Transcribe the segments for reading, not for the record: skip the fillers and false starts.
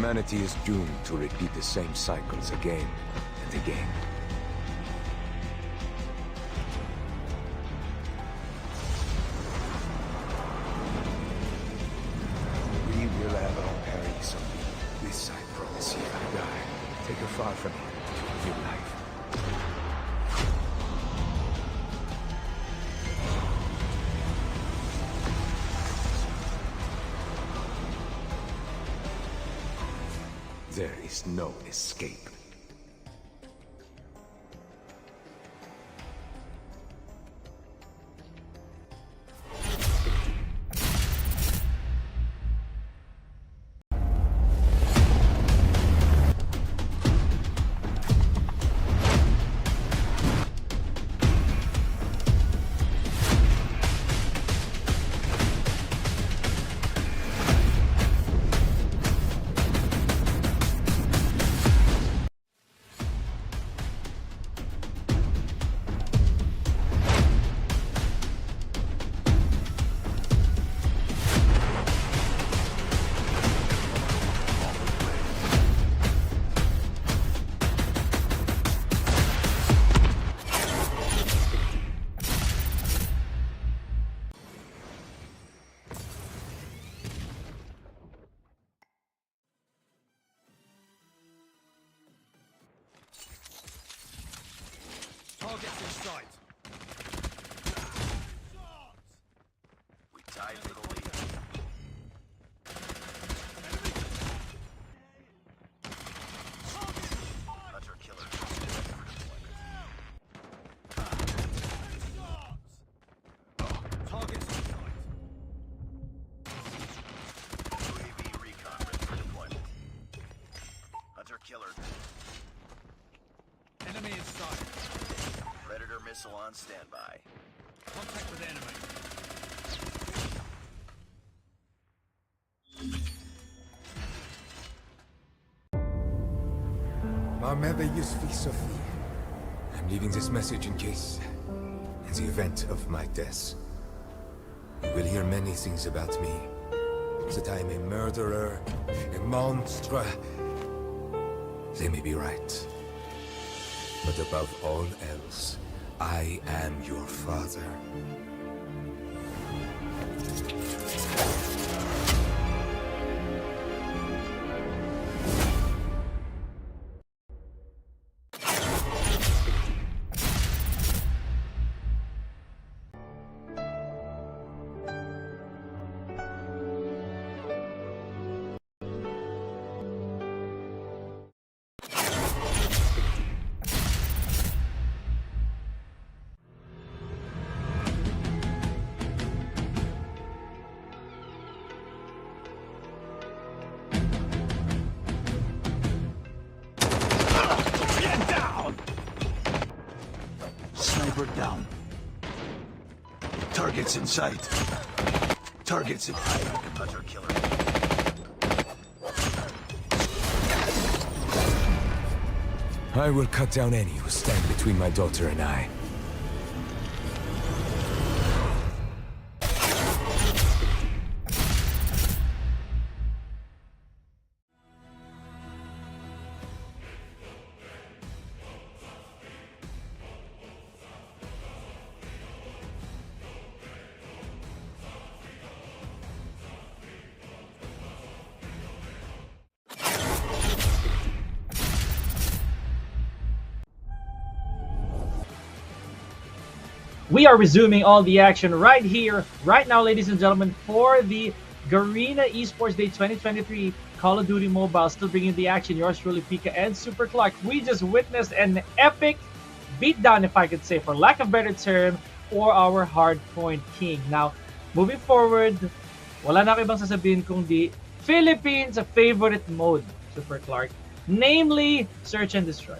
Humanity is doomed to repeat the same cycles again and again. We will have our perils of this, I promise you. Die, take her far from here to new life. There is no escape. Targets in sight. We tied for the lead. Hunter killer. Targets in sight. UAV recon ready for deployment. Hunter killer. Enemy in sight. Predator missile on standby. Contact with enemy. Ma merveilleuse fille Sophie. I'm leaving this message in case, in the event of my death, you will hear many things about me. That I am a murderer, a monster. They may be right. But above all else, I am your father. Down. Targets in sight. Targets in sight. Hunter killer. I will cut down any who stand between my daughter and I. We are resuming all the action right here, right now, ladies and gentlemen, for the Garena Esports Day 2023 Call of Duty Mobile. Still bringing the action. Yours truly, Pica and Super Clark. We just witnessed an epic beatdown, if I could say, for lack of a better term, for our hardpoint king. Now, moving forward, wala na ibang sasabihin kundi Philippines' favorite mode, Super Clark, namely Search and Destroy.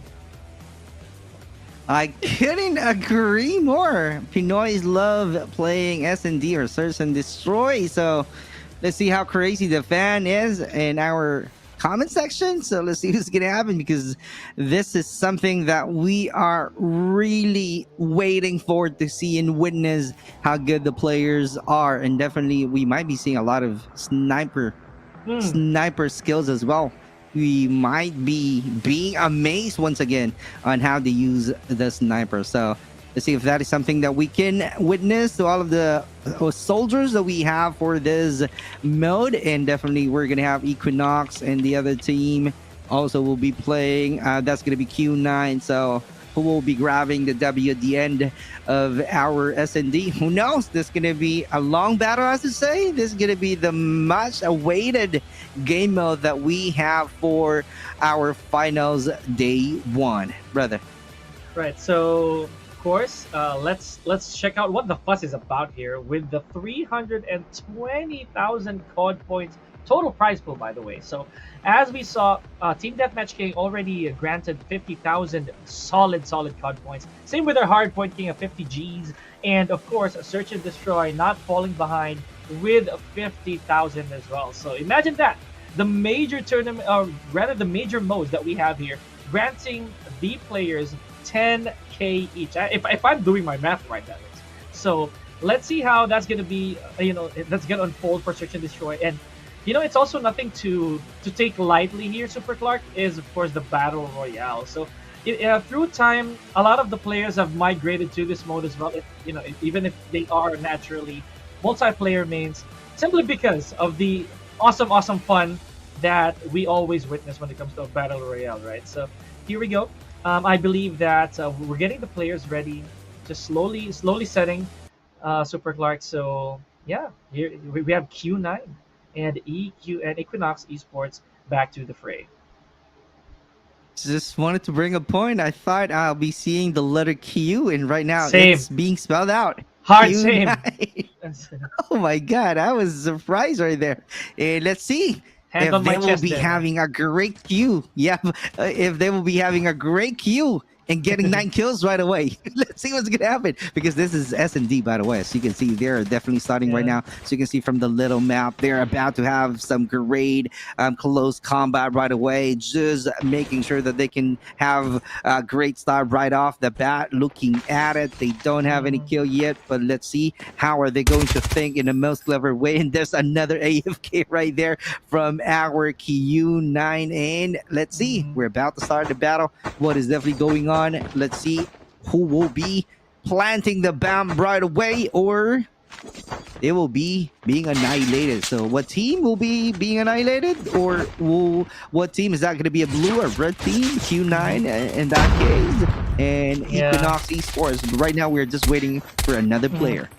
I couldn't agree more. Pinoys love playing S&D or Search and Destroy. So let's see how crazy the fan is in our comment section. So let's see what's going to happen, because this is something that we are really waiting for to see and witness how good the players are. And definitely we might be seeing a lot of sniper skills as well we might be being amazed once again on how they use the sniper. So let's see if that is something that we can witness to all of the soldiers that we have for this mode. And definitely we're gonna have Equinox and the other team also will be playing. That's gonna be Q9. So who will be grabbing the W at the end of our S&D? Who knows? This is gonna be a long battle, as to say. This is gonna be the much awaited game mode that we have for our finals day 1, brother. Right. So of course, let's check out what the fuss is about here with the 320,000 COD points total prize pool, by the way. So as we saw, Team Deathmatch King already granted 50,000 solid COD points. Same with our Hardpoint King of 50 Gs, and of course Search and Destroy not falling behind with 50,000 as well. So imagine that, the major tournament, or rather the major modes that we have here, granting the players 10k each. If I'm doing my math right, that is. So let's see how that's gonna be. That's gonna unfold for Search and Destroy. And it's also nothing to take lightly here. Super Clark is of course the battle royale. So through time, a lot of the players have migrated to this mode as well. Even if they are naturally multiplayer mains, simply because of the awesome fun that we always witness when it comes to a battle royale, right? So here we go. I believe that we're getting the players ready, just slowly setting Super Clark. So yeah, here we have Q9 and EQ and Equinox Esports back to the fray. Just wanted to bring a point. I thought I'll be seeing the letter Q, and right now Same. it's being spelled out. Hard Q9. same. Oh my god, I was surprised right there. And let's see Hand on if my they will chest be there. having a great Q. Yeah, if they will be having a great Q and getting 9 kills right away. Let's see what's gonna happen, because this is S&D, by the way. As you can see, they're definitely starting right now. So you can see from the little map, they're about to have some great close combat right away, just making sure that they can have a great start right off the bat. Looking at it, they don't have any kill yet, but let's see how are they going to think in the most clever way. And there's another AFK right there from our Q9, and let's see, we're about to start the battle. What is definitely going on? Let's see who will be planting the bomb right away, or they will be being annihilated. So what team will be being annihilated, or what team is that going to be? A blue or red team? Q9 in that case, and Equinox Esports. But right now we're just waiting for another player.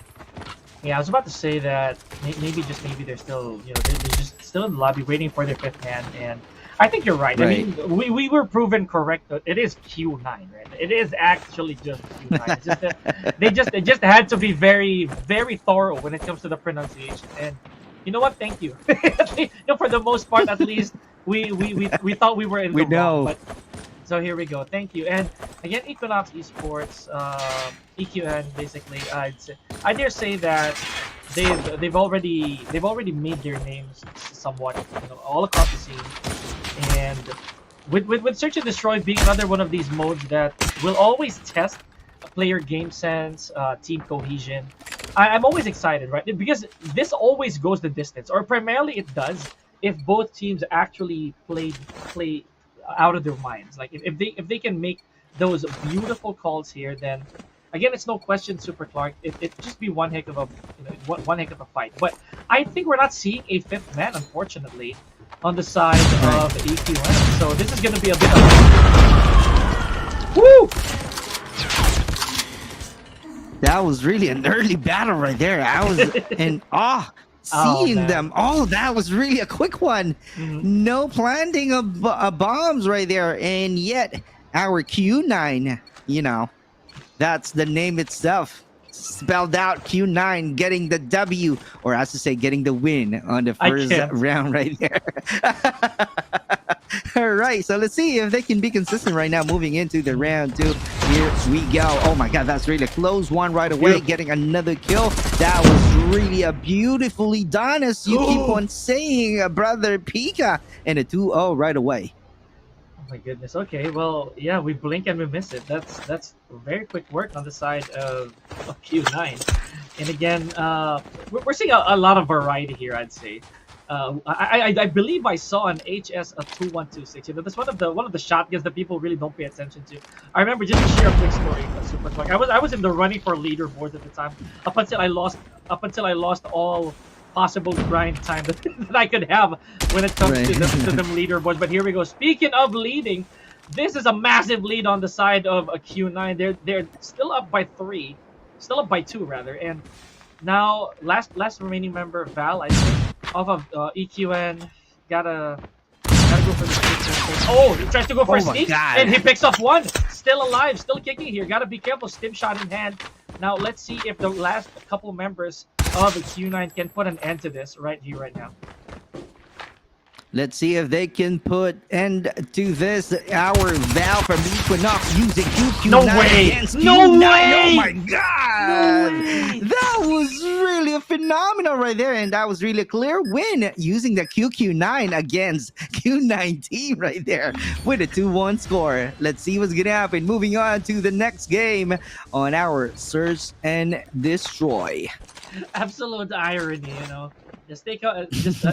Yeah, I was about to say that maybe they're still, they're just still in the lobby waiting for their 5th man, and I think you're right. I mean, we were proven correct that it is Q9, right? It is actually just Q9. It's just that they just had to be very, very thorough when it comes to the pronunciation. And you know what? Thank you. For the most part, at least we thought we were in the wrong. But so here we go. Thank you. And again, Equinox Esports, EQN, basically, I dare say that they've already made their names somewhat, all across the scene. And with Search and Destroy being another one of these modes that will always test player game sense, team cohesion, I'm always excited, right? Because this always goes the distance, or primarily it does, if both teams actually play out of their minds. Like if they can make those beautiful calls here, then again, it's no question, Super Clark. It just be one heck of a one heck of a fight. But I think we're not seeing a 5th man, unfortunately, on the side of EQN. So this is going to be a bit of... Woo! That was really an early battle right there. I was in awe seeing them. Oh, that was really a quick one. No planting of bombs right there. And yet, our Q9, that's the name itself. Spelled out, Q9 getting the W, or as to say, getting the win on the first round right there. All right, so let's see if they can be consistent right now moving into the round 2. Here we go. Oh my god, that's really a close one right away, getting another kill. That was really a beautifully done, as you keep on saying, brother Pica, and a 2-0 right away. My goodness. Okay, well, yeah, we blink and we miss it. That's very quick work on the side of Q9. And again, we're seeing a lot of variety here, I'd say. I believe I saw an HS a 2126. You know, that's one of the shotguns that people really don't pay attention to. I remember just to share a quick story. Super quick. I was in the running for leaderboards at the time up until I lost all possible grind time that I could have when it comes to Right. them leaderboards. But here we go. Speaking of leading, this is a massive lead on the side of a Q9. They're still up by 3, still up by 2 rather, and now last remaining member Val, I think, off of EQN, gotta go for the sneak. Oh, he tries to go for a Oh my sneak, God. and he picks up one. Still alive, still kicking here. Gotta be careful. Stim shot in hand. Now let's see if the last couple members of the Q9 can put an end to this right here, right now. Let's see if they can put end to this. Our Val from Equinox using QQ9 No way! against No Q9. way! Oh my god! No way! That was really a phenomenal right there, and that was really a clear win using the QQ9 against Q9 team right there with a 2-1 score. Let's see what's gonna happen. Moving on to the next game on our Search and Destroy. Absolute irony, you know. Just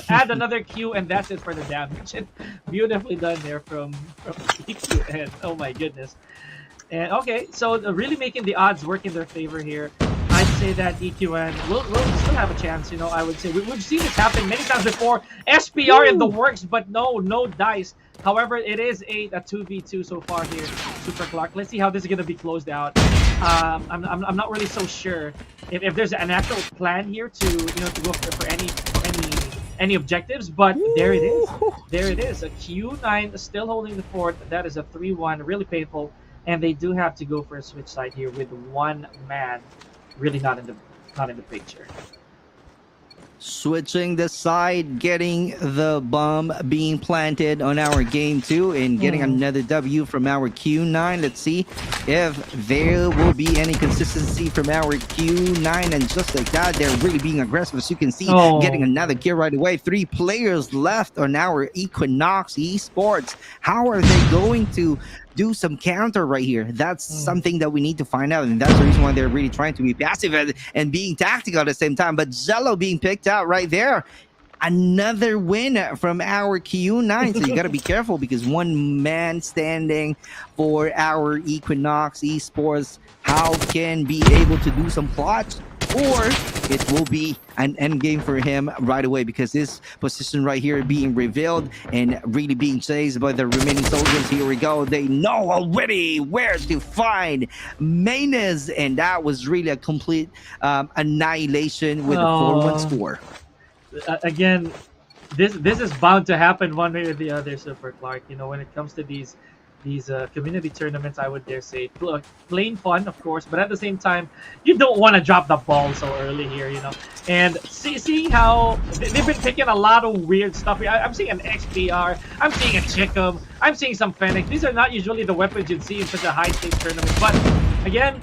add another Q, and that's it for the damage. And beautifully done there from EQN. Oh my goodness. And okay, so really making the odds work in their favor here. I'd say that EQN will still have a chance. You know, I would say we've seen this happen many times before. SPR in the works, but no dice. However, it is a 2v2 so far here. Super Clark. Let's see how this is gonna be closed out. I'm not really so sure if there's an actual plan here to to go for any objectives, but there it is. There it is. A Q9 still holding the fort. That is a 3-1, really painful, and they do have to go for a switch side here with one man really not in the picture. Switching the side, getting the bomb being planted on our game 2 and getting another W from our Q9. Let's see if there will be any consistency from our Q9, and just like that, they're really being aggressive, as you can see. Oh. Getting another kill right away. 3 players left on our Equinox Esports. How are they going to do some counter right here? That's something that we need to find out, and that's the reason why they're really trying to be passive and being tactical at the same time. But Zello being picked out right there. Another win from our Q9, so you got to be careful because one man standing for our Equinox Esports. How can be able to do some plots, or it will be an end game for him right away, because this position right here being revealed and really being chased by the remaining soldiers. Here we go. They know already where to find Maynez, and that was really a complete annihilation with a 4-1 score. Again, this is bound to happen one way or the other, Super Clark. You know, when it comes to these community tournaments, I would dare say plain fun, of course, but at the same time, you don't want to drop the ball so early here, you know. And seeing how they've been picking a lot of weird stuff. I'm seeing an XPR, I'm seeing a Chickum, I'm seeing some Fennec. These are not usually the weapons you'd see in such a high stakes tournament. But again,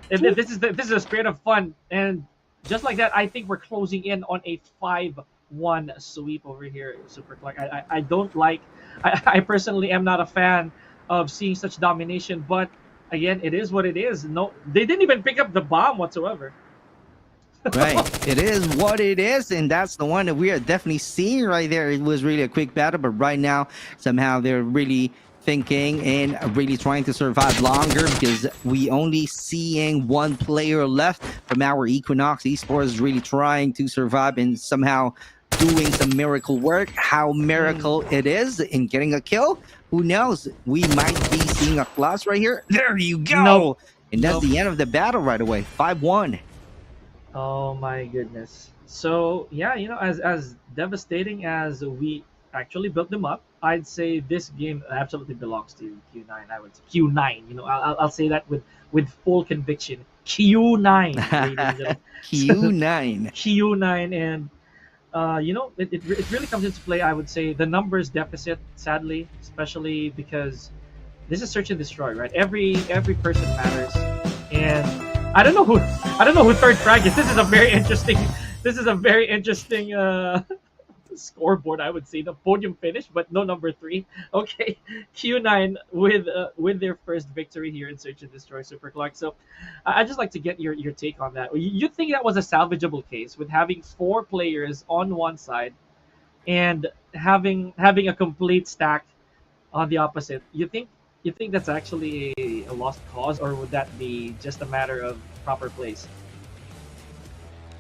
this is the spirit of fun, and just like that, I think we're closing in on a 5-1 sweep over here, Super Clark. I don't like. I personally am not a fan of seeing such domination, but again, it is what it is. No, they didn't even pick up the bomb whatsoever. Right, it is what it is, and that's the one that we are definitely seeing right there. It was really a quick battle, but right now somehow they're really thinking and really trying to survive longer, because we only seeing one player left from our Equinox Esports really trying to survive and somehow doing some miracle work. How miracle it is in getting a kill, who knows? We might be seeing a class right here. There you go. Nope. And that's Nope. the end of the battle right away. 5-1. Oh my goodness. So yeah, you know, as devastating as we actually built them up, I'd say this game absolutely belongs to Q9. I would say Q9. You know, I'll say that with full conviction. Q9, ladies and gentlemen. Q9. Q9, and you know, it really comes into play. I would say the numbers deficit, sadly, especially because this is search and destroy, right? Every person matters, and I don't know who third frag is. This is a very interesting. This is a very interesting scoreboard, I would say. The podium finish, but no number 3. Okay, Q9 with their first victory here in Search and Destroy, Super Clark. So I'd just like to get your take on that. You think that was a salvageable case with having 4 players on one side and having a complete stack on the opposite. You think that's actually a lost cause, or would that be just a matter of proper place?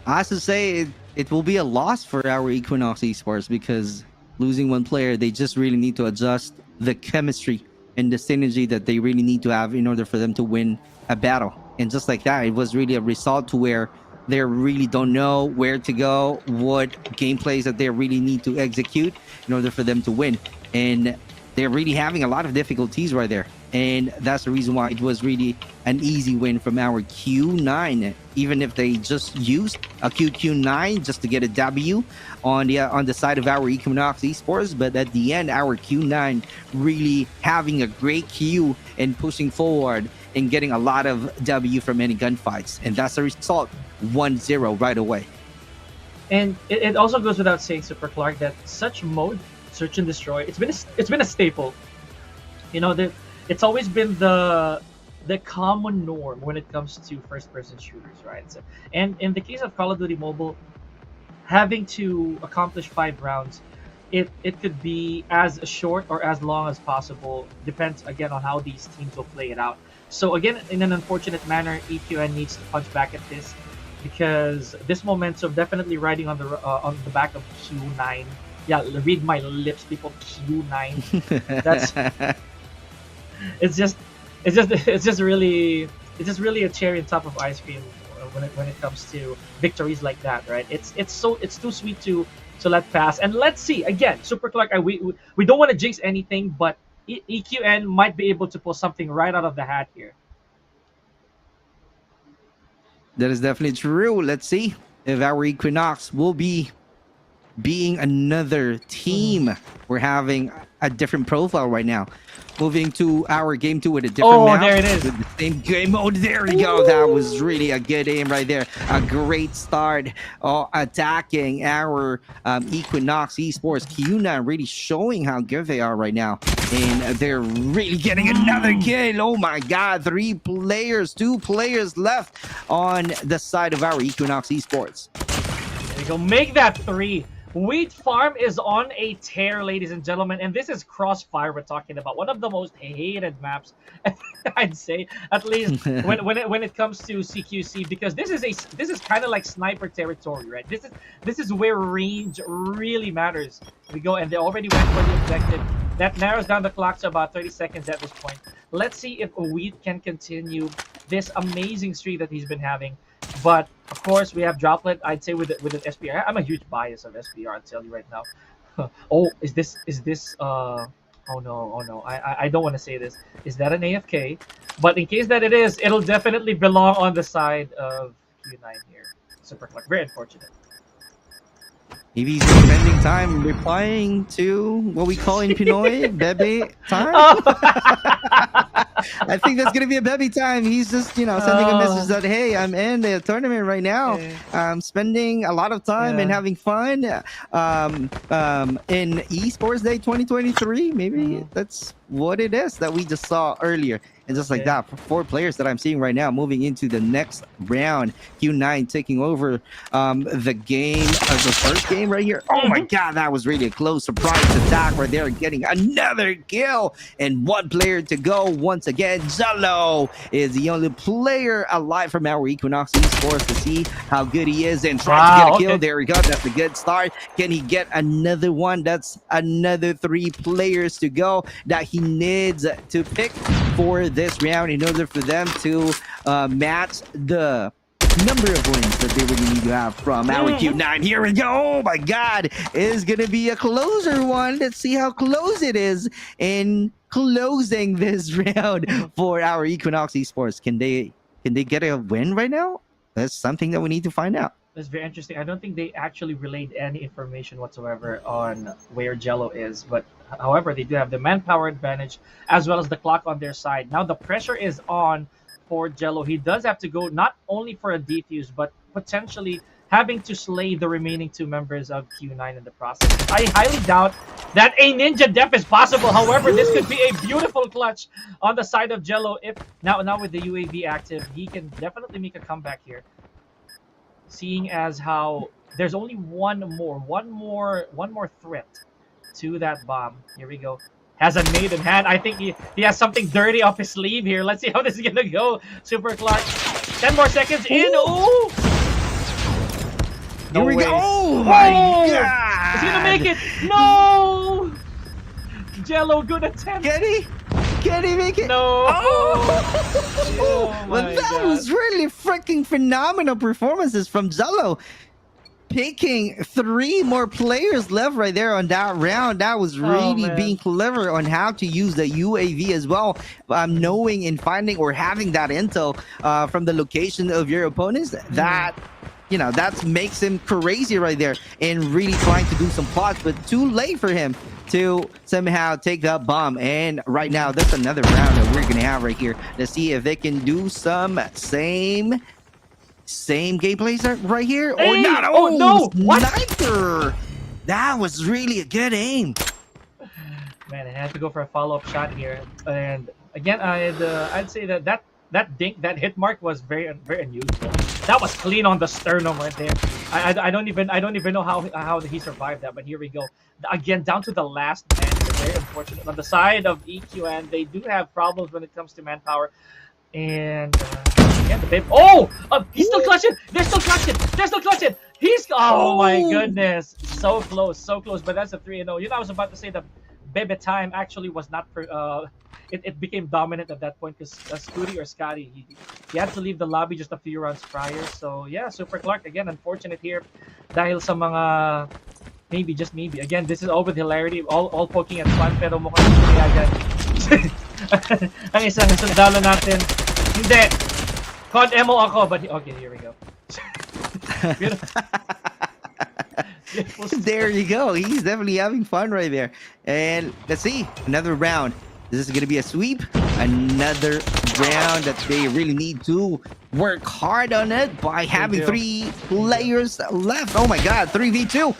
I have to say it will be a loss for our Equinox Esports because losing one player, they just really need to adjust the chemistry and the synergy that they really need to have in order for them to win a battle. And just like that, it was really a result to where they really don't know where to go, what gameplays that they really need to execute in order for them to win. And they're really having a lot of difficulties right there. And that's the reason why it was really an easy win from our Q9. Even if they just used a QQ9 just to get a W on the side of our Equinox Esports, but at the end, our Q9 really having a great Q and pushing forward and getting a lot of W from any gunfights. And that's the result, 1-0 right away. And it also goes without saying, Super Clark, that such mode, search and destroy, it's been a staple. It's always been the common norm when it comes to first person shooters, right? So, and in the case of Call of Duty Mobile, having to accomplish 5 rounds, it could be as short or as long as possible. Depends again on how these teams will play it out. So again, in an unfortunate manner, EQN needs to punch back at this, because this momentum definitely riding on the back of Q9. Yeah, read my lips, people. Q9. That's it's just really a cherry on top of ice cream when it comes to victories like that, right? It's too sweet to let pass. And let's see again, Super Clark. We don't want to jinx anything, but EQN might be able to pull something right out of the hat here. That is definitely true. Let's see if our Equinox will be being another team. We're having a different profile right now. Moving to our game 2 with a different map. There it is. With the same game mode. There we go. That was really a good aim right there. A great start attacking our Equinox Esports. Q9 really showing how good they are right now. And they're really getting another kill. Oh my God. 2 players left on the side of our Equinox Esports. There you go. Make that 3. Wheat Farm is on a tear, ladies and gentlemen, and this is Crossfire we're talking about. One of the most hated maps, I'd say, at least when it comes to CQC, because this is kind of like sniper territory, right? This is where range really matters. We go, and they already went for the objective. That narrows down the clock to about 30 seconds at this point. Let's see if Wheat can continue this amazing streak that he's been having. But of course, we have Droplet. I'd say with an SPR. I'm a huge bias of SPR. I'll tell you right now. Oh, is this? Oh no. I don't want to say this. Is that an AFK? But in case that it is, it'll definitely belong on the side of Q9 here. Super Clark. Very unfortunate. Maybe he's spending time replying to what we call in Pinoy, Bebe time. I think that's gonna be a Bebe time. He's just, sending a message that, hey, I'm in the tournament right now. I'm spending a lot of time and having fun. In Esports Day 2023, maybe that's what it is that we just saw earlier. And just like that, 4 players that I'm seeing right now moving into the next round. Q9 taking over the game, the first game right here. Oh my God, that was really a close surprise attack right there, getting another kill. And 1 player to go once again. Jello is the only player alive from our Equinox Esports to see how good he is and try to get a kill. There we go. That's a good start. Can he get another one? That's another 3 players to go that he needs to pick for this round in order for them to match the number of wins that they really need to have from our Q9. Here we go. Oh my God. It's going to be a closer one. Let's see how close it is in closing this round for our Equinox Esports. Can they get a win right now? That's something that we need to find out. That's very interesting. I don't think they actually relayed any information whatsoever on where Jello is, but however, they do have the manpower advantage as well as the clock on their side. Now the pressure is on for Jello. He does have to go not only for a defuse, but potentially having to slay the remaining 2 members of Q9 in the process. I highly doubt that a ninja death is possible. However, this could be a beautiful clutch on the side of Jello. If now with the UAV active, he can definitely make a comeback here. Seeing as how there's only one more threat to that bomb. Here we go. Has a nade in hand. I think he has something dirty up his sleeve here. Let's see how this is gonna go. Super Clark. 10 more seconds in. Ooh! Here we way. go. Oh my god! He's gonna make it. No! Jello, good attempt. Can he make it? No. Oh, my well, that God. was really freaking phenomenal performances from Zello. Picking 3 more players left right there on that round. That was really man. being clever on how to use the UAV as well. Knowing and finding or having that intel from the location of your opponents. That, you know, that makes him crazy right there and really trying to do some plots, but too late for him to somehow take that bomb. And right now, that's another round that we're gonna have right here. Let's see if they can do some same gameplays right here or Hey! not. Oh, no! What? Sniper! That was really a good aim. Man, I had to go for a follow-up shot here, and again, I'd say that hit mark was very unusual. That was clean on the sternum right there. I don't even know how he survived that. But here we go. Again, down to the last man. It's very unfortunate. On the side of EQN, they do have problems when it comes to manpower. And yeah, the babe. Oh, he's still clutching. They're still clutching. Oh my goodness, so close. But that's a 3-0. You know, I was about to say the Bebe time actually was not it became dominant at that point because Scooty or Scotty, he had to leave the lobby just a few rounds prior. So yeah, Super Clark again, unfortunate here dahil sa mga maybe. Again, this is all with hilarity, all poking at fun, pero mukhang hindi agad. Ang isang sundalo natin, hindi. COD emo ako, but okay, here we go. There you go. He's definitely having fun right there. And let's see, another round. This is going to be a sweep. Another round that they really need to work hard on it by having 3 players left. Oh my god, 3v2.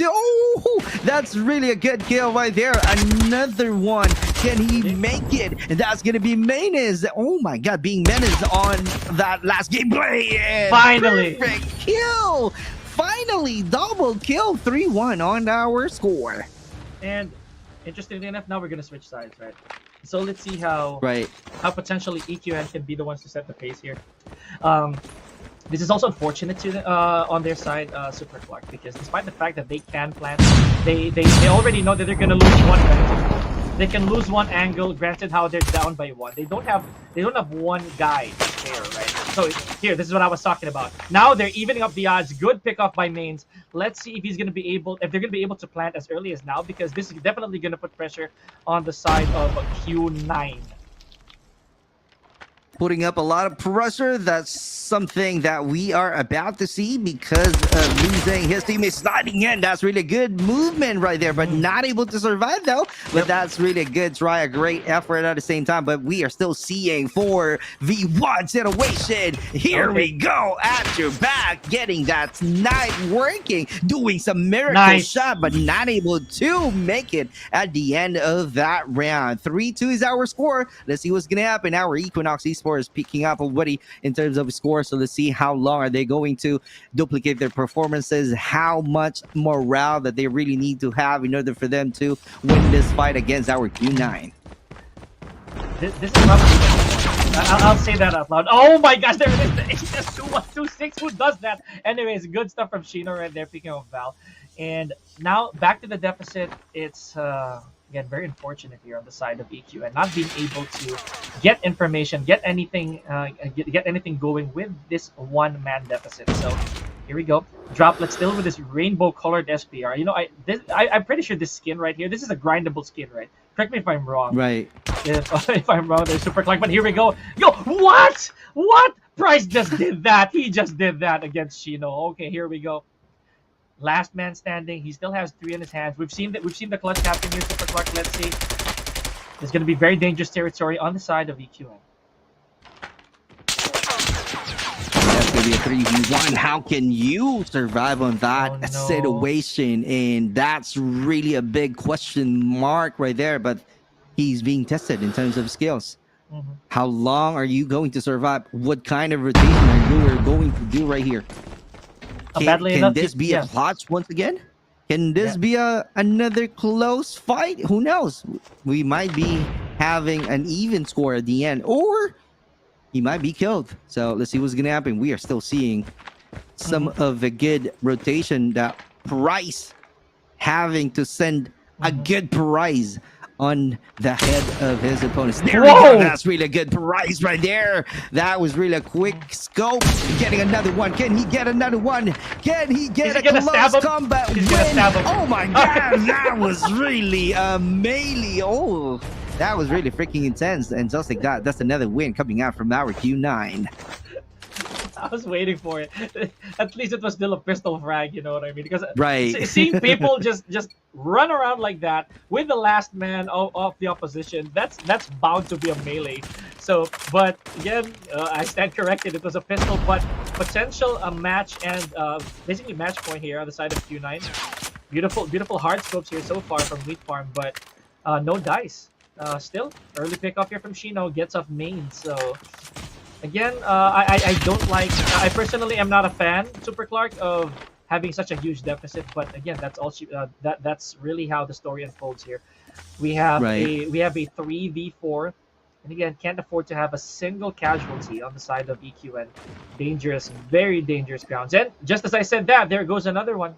Oh, that's really a good kill right there. Another one. Can he make it? And that's going to be Menace. Oh my god, being Menace on that last gameplay. And Finally. perfect kill. Finally, double kill. 3-1 on our score. And interestingly enough, now we're gonna switch sides, right? So let's see how potentially EQN can be the ones to set the pace here. This is also unfortunate to on their side, Super Clark, because despite the fact that they can plant, they already know that they're gonna lose one angle. They can lose one angle. Granted, how they're down by 1, they don't have one guy there, right? So here, this is what I was talking about. Now they're evening up the odds. Good pickoff by Mains. Let's see if they're gonna be able to plant as early as now, because this is definitely gonna put pressure on the side of Q9. Putting up a lot of pressure. That's something that we are about to see because of losing his teammates sliding in. That's really good movement right there, but not able to survive though. But that's really a good try, a great effort at the same time. But we are still seeing 4v1 situation. Here we go at your back, getting that snipe working, doing some miracle shot, but not able to make it at the end of that round. 3-2 is our score. Let's see what's gonna happen. Our Equinox Esports is picking up already in terms of score, so let's see how long are they going to duplicate their performances, how much morale that they really need to have in order for them to win this fight against our Q9. This is probably I'll say that out loud. Oh my gosh, there it is, the HS2126. Who does that? Anyways, good stuff from Shino right there, picking up Val. And now back to the deficit. It's again very unfortunate here on the side of EQ and not being able to get information, get anything going with this one-man deficit. So here we go. Droplet still with this rainbow-colored SPR. You know, I'm pretty sure this skin right here, this is a grindable skin, right? Correct me if I'm wrong. Right. If I'm wrong, there's Super Clark. But here we go. Yo, what? What? Price just did that. He just did that against Shino. Okay, here we go. Last man standing. He still has 3 in his hands. We've seen the clutch captain here, Super Clark. Let's see. There's going to be very dangerous territory on the side of EQN. That's going to be a 3v1. How can you survive on that situation? And that's really a big question mark right there. But he's being tested in terms of skills. How long are you going to survive? What kind of rotation are you going to do right here? badly Can enough, this be yeah. a clutch once again? Can this Yeah. be another close fight? Who knows? We might be having an even score at the end, or he might be killed. So let's see what's gonna happen. We are still seeing some Mhm. of the good rotation that Price having to send a Mhm. good prize on the head of his opponents. There we Whoa! go. That's really a good prize right there. That was really a quick scope. Getting another one. Can he get another one? Can he get Is he a gonna close stab him? combat He's win? gonna stab him. Oh my god, that was really a melee. Oh, that was really freaking intense. And just like that, that's another win coming out from our Q9. I was waiting for it. At least it was still a pistol frag, you know what I mean? Because Right. seeing people just run around like that with the last man of the opposition, that's bound to be a melee. So, but again, I stand corrected. It was a pistol, but potential a match and basically match point here on the side of Q9. Beautiful hard scopes here so far from Wheat Farm, but no dice. Still early pick up here from Shino, gets off main. So again, I don't like. I personally am not a fan, Super Clark, of having such a huge deficit. But again, that's all. That's really how the story unfolds here. Right. We have a 3v4, and again, can't afford to have a single casualty on the side of EQN. Dangerous, very dangerous grounds. And just as I said that, there goes another one.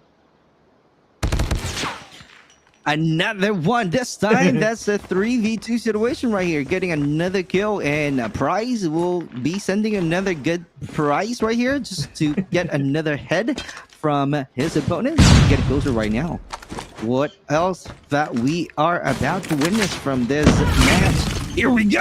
Another one. This time, that's a 3v2 situation right here. Getting another kill, and Prize will be sending another good prize right here just to get another head from his opponent. Get closer right now. What else that we are about to witness from this match? Here we go.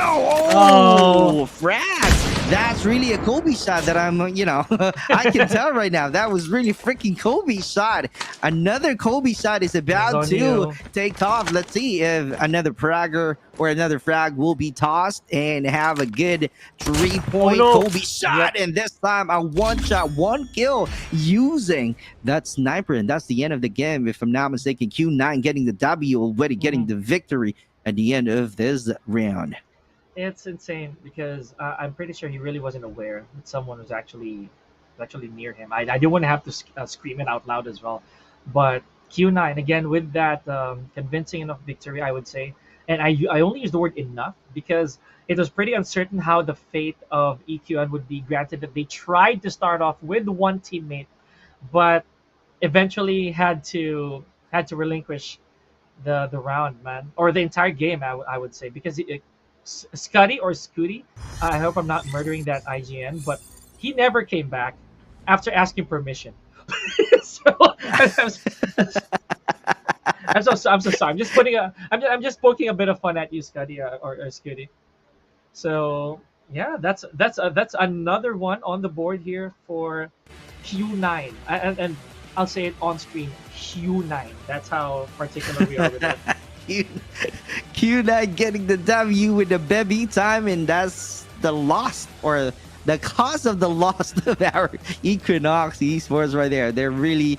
Oh, frag. That's really a Kobe shot that I can tell right now. That was really freaking Kobe shot. Another Kobe shot is about to take off. Let's see if another fragger or another frag will be tossed and have a good 3-point Kobe shot. Yep. And this time a one shot, one kill using that sniper. And that's the end of the game. If I'm not mistaken, Q9 getting the W, already getting the victory at the end of this round. It's insane because I'm pretty sure he really wasn't aware that someone was actually near him. I didn't want to have to scream it out loud as well. But Q9 again with that convincing enough victory, I would say. And I only use the word enough because it was pretty uncertain how the fate of EQN would be. Granted that they tried to start off with one teammate, but eventually had to relinquish the round, man, or the entire game. I would say because Scuddy or Scooty, I hope I'm not murdering that IGN, but he never came back after asking permission. So I'm so sorry. I'm just poking a bit of fun at you, Scuddy or Scooty. So yeah, that's another one on the board here for Q9, and I'll say it on screen, Q9. That's how particular we are with it. Q9 getting the W with the baby time, and that's the loss or the cause of the loss of our Equinox Esports right there. They're really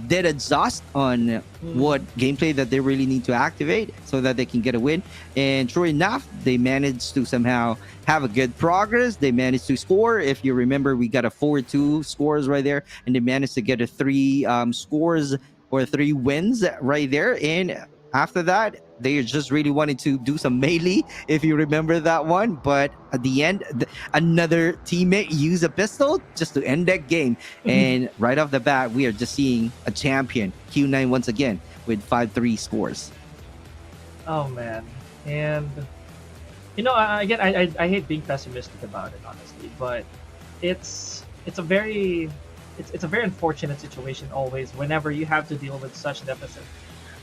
did exhaust on what gameplay that they really need to activate so that they can get a win. And true enough, they managed to somehow have a good progress. They managed to score. If you remember, we got a 4-2 scores right there, and they managed to get a 3 scores or 3 wins right there. And after that, they just really wanted to do some melee, if you remember that one. But at the end, another teammate used a pistol just to end that game. And right off the bat, we are just seeing a champion, Q9 once again, with 5-3 scores. Oh, man. And, again, I hate being pessimistic about it, honestly. But it's a very unfortunate situation always whenever you have to deal with such deficit.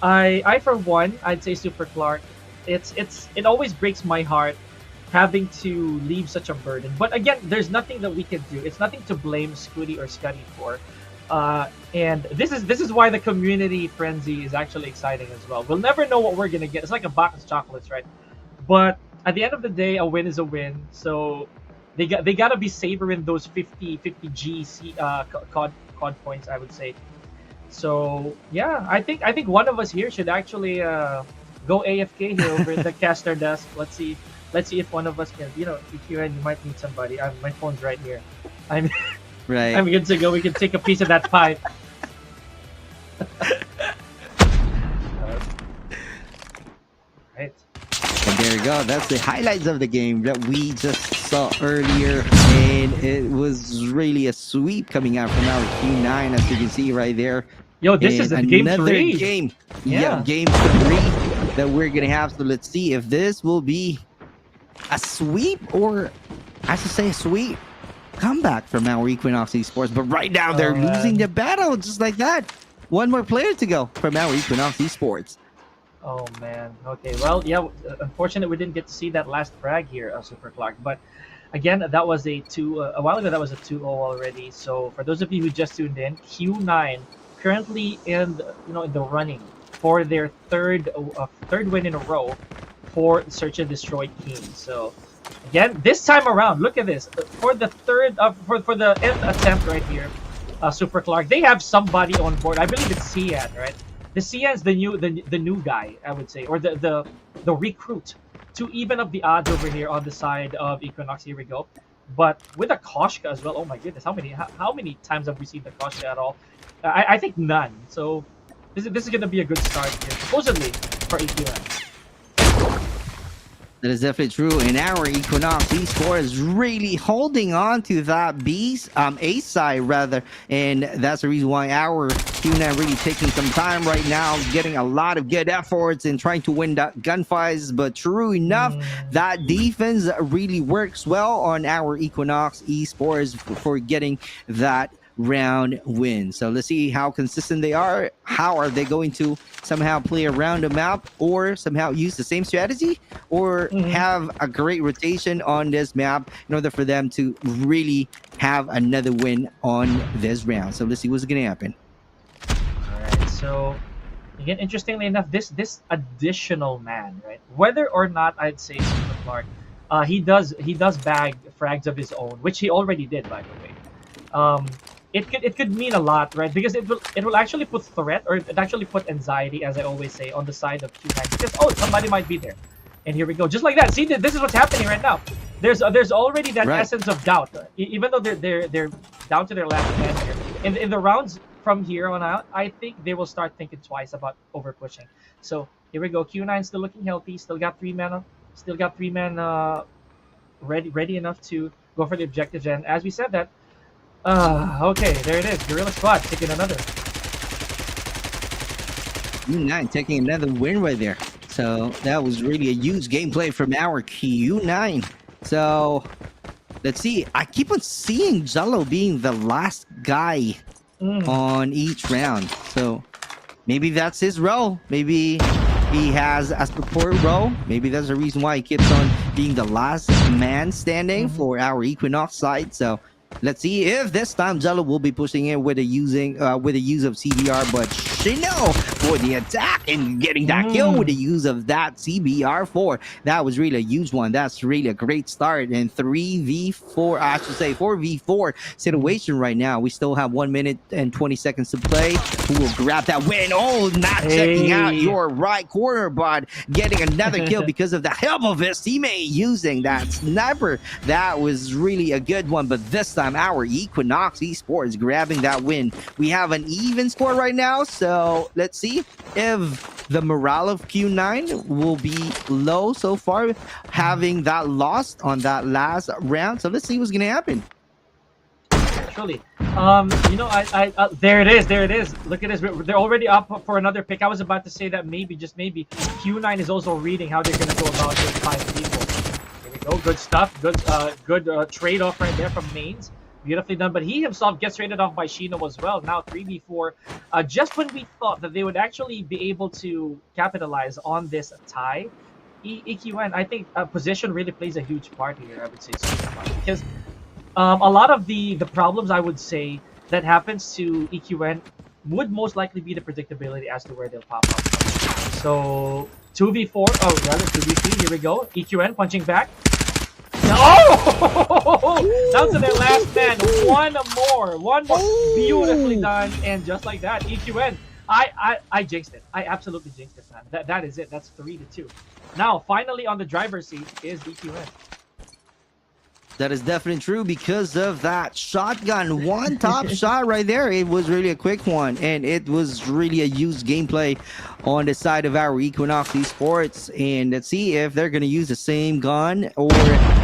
I for one, I'd say Super Clark. It always breaks my heart having to leave such a burden. But again, there's nothing that we can do. It's nothing to blame Scooty or Scuddy for. And this is why the community frenzy is actually exciting as well. We'll never know what we're gonna get. It's like a box of chocolates, right? But at the end of the day, a win is a win. So they gotta be savoring those 50 G COD points, I would say. So yeah, I think one of us here should actually go AFK here over the caster desk. Let's see if one of us can. EQN, you might need somebody. My phone's right here. Right. I'm good to go. We can take a piece of that pie. Right. And there you go. That's the highlights of the game that we just saw earlier. And it was really a sweep coming out from our Q9, as you can see right there. Yo, this is And game another 3. game. Yeah. Game 3 that we're going to have. So let's see if this will be a sweep, or I should say a sweep comeback from our Equinox Esports. But right now they're losing the battle just like that. One more player to go from our Equinox Esports. Oh man. Okay. Well, yeah. Unfortunately, we didn't get to see that last frag here, Super Clark. But again, that was a 2. A while ago, that was a 2-0 already. So for those of you who just tuned in, Q9 currently in the running for their third win in a row for Search and Destroy team. So again, this time around, look at this for the third for the nth attempt right here, Super Clark. They have somebody on board. I believe it's Cian, right? The Cian's the new guy, I would say, or the recruit to even up the odds over here on the side of Equinox. Here we go. But with a Koshka as well. Oh my goodness, how many times have we seen the Koshka at all? I think none. So this is going to be a good start here, supposedly for EQN. That is definitely true. And our Equinox Esports is really holding on to that A side rather. And that's the reason why our Q9 really taking some time right now, getting a lot of good efforts and trying to win that gunfights. But true enough, that defense really works well on our Equinox Esports for getting that round win. So let's see how consistent they are. How are they going to somehow play around the map, or somehow use the same strategy, or have a great rotation on this map in order for them to really have another win on this round. So let's see what's going to happen. All right. So again, interestingly enough, this additional man, right? Whether or not I'd say Super Clark, he does bag frags of his own, which he already did, by the way. It could mean a lot, right? Because it will actually put threat, or it actually put anxiety, as I always say, on the side of Q9, because somebody might be there, and here we go, just like that. See, this is what's happening right now. There's already that essence of doubt, even though they're down to their last man here. In the rounds from here on out, I think they will start thinking twice about over pushing. So here we go. Q9 still looking healthy, still got 3 men, ready enough to go for the objectives. And as we said that. Okay, there it is. Gorilla Squad taking another. Q9 taking another win right there. So that was really a huge gameplay from our Q9. So let's see. I keep on seeing Jello being the last guy on each round. So maybe that's his role. Maybe he has a support role. Maybe that's the reason why he keeps on being the last man standing for our Equinox side. So let's see if this time Jello will be pushing in with the use of CBR, but Shino for the attack and getting that kill with the use of that CBR4. That was really a huge one. That's really a great start. And 3v4, I should say 4v4 situation right now. We still have 1 minute and 20 seconds to play. Who will grab that win? Oh, not checking out your right corner, but getting another kill because of the help of his teammate using that sniper. That was really a good one, but this time our Equinox Esports grabbing that win. We have an even score right now, so let's see if the morale of Q9 will be low so far, having that lost on that last round. So let's see what's gonna happen. Actually, I there it is. Look at this. They're already up for another pick. I was about to say that maybe, just maybe, Q9 is also reading how they're gonna go about with 5 people. Here we go. Good stuff. Good trade-off right there from Mains. Beautifully done. But he himself gets traded off by Shino as well. Now 3v4. Just when we thought that they would actually be able to capitalize on this tie, EQN, I think position really plays a huge part here, I would say, because a lot of the problems, I would say, that happens to EQN would most likely be the predictability as to where they'll pop up. So 2v4, rather 2v3, here we go. EQN punching back. Oh! Down to their last man. One more. Beautifully done. And just like that, EQN. I jinxed it. I absolutely jinxed it, man. That is it. That's 3-2. Now, finally on the driver's seat is EQN. That is definitely true because of that shotgun. One top shot right there. It was really a quick one, and it was really a used gameplay on the side of our Equinox Esports. And let's see if they're going to use the same gun or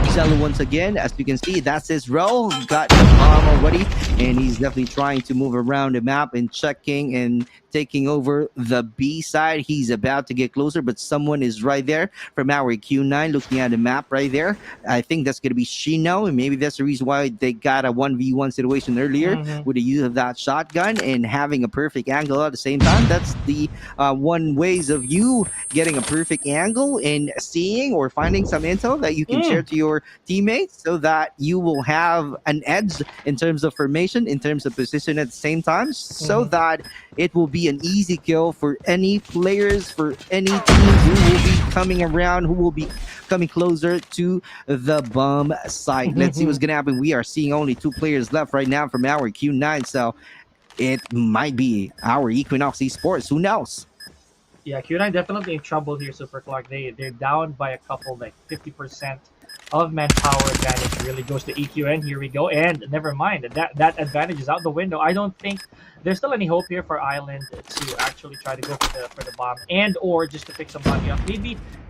sell it once again. As you can see, that's his roll. Got the bomb already, and he's definitely trying to move around the map and checking and taking over the B side. He's about to get closer, but someone is right there from our Q9 looking at the map right there. I think that's going to be Shino, and maybe that's the reason why they got a 1v1 situation earlier with the use of that shotgun and having a perfect angle at the same time. That's the one ways of you getting a perfect angle and seeing or finding some intel that you can share to your teammates so that you will have an edge in terms of formation, in terms of position at the same time, so that it will be an easy kill for any players, for any teams who will be coming around, who will be coming closer to the bomb site. Let's see what's gonna happen. We are seeing only 2 players left right now from our Q9, so it might be our Equinox Esports. Who knows? Yeah, Q9 definitely in trouble here, Super Clark. They're down by a couple, like 50% of manpower advantage really goes to EQN. Here we go, and never mind, that advantage is out the window. I don't think there's still any hope here for Island to actually try to go for the bomb and or just to pick somebody up.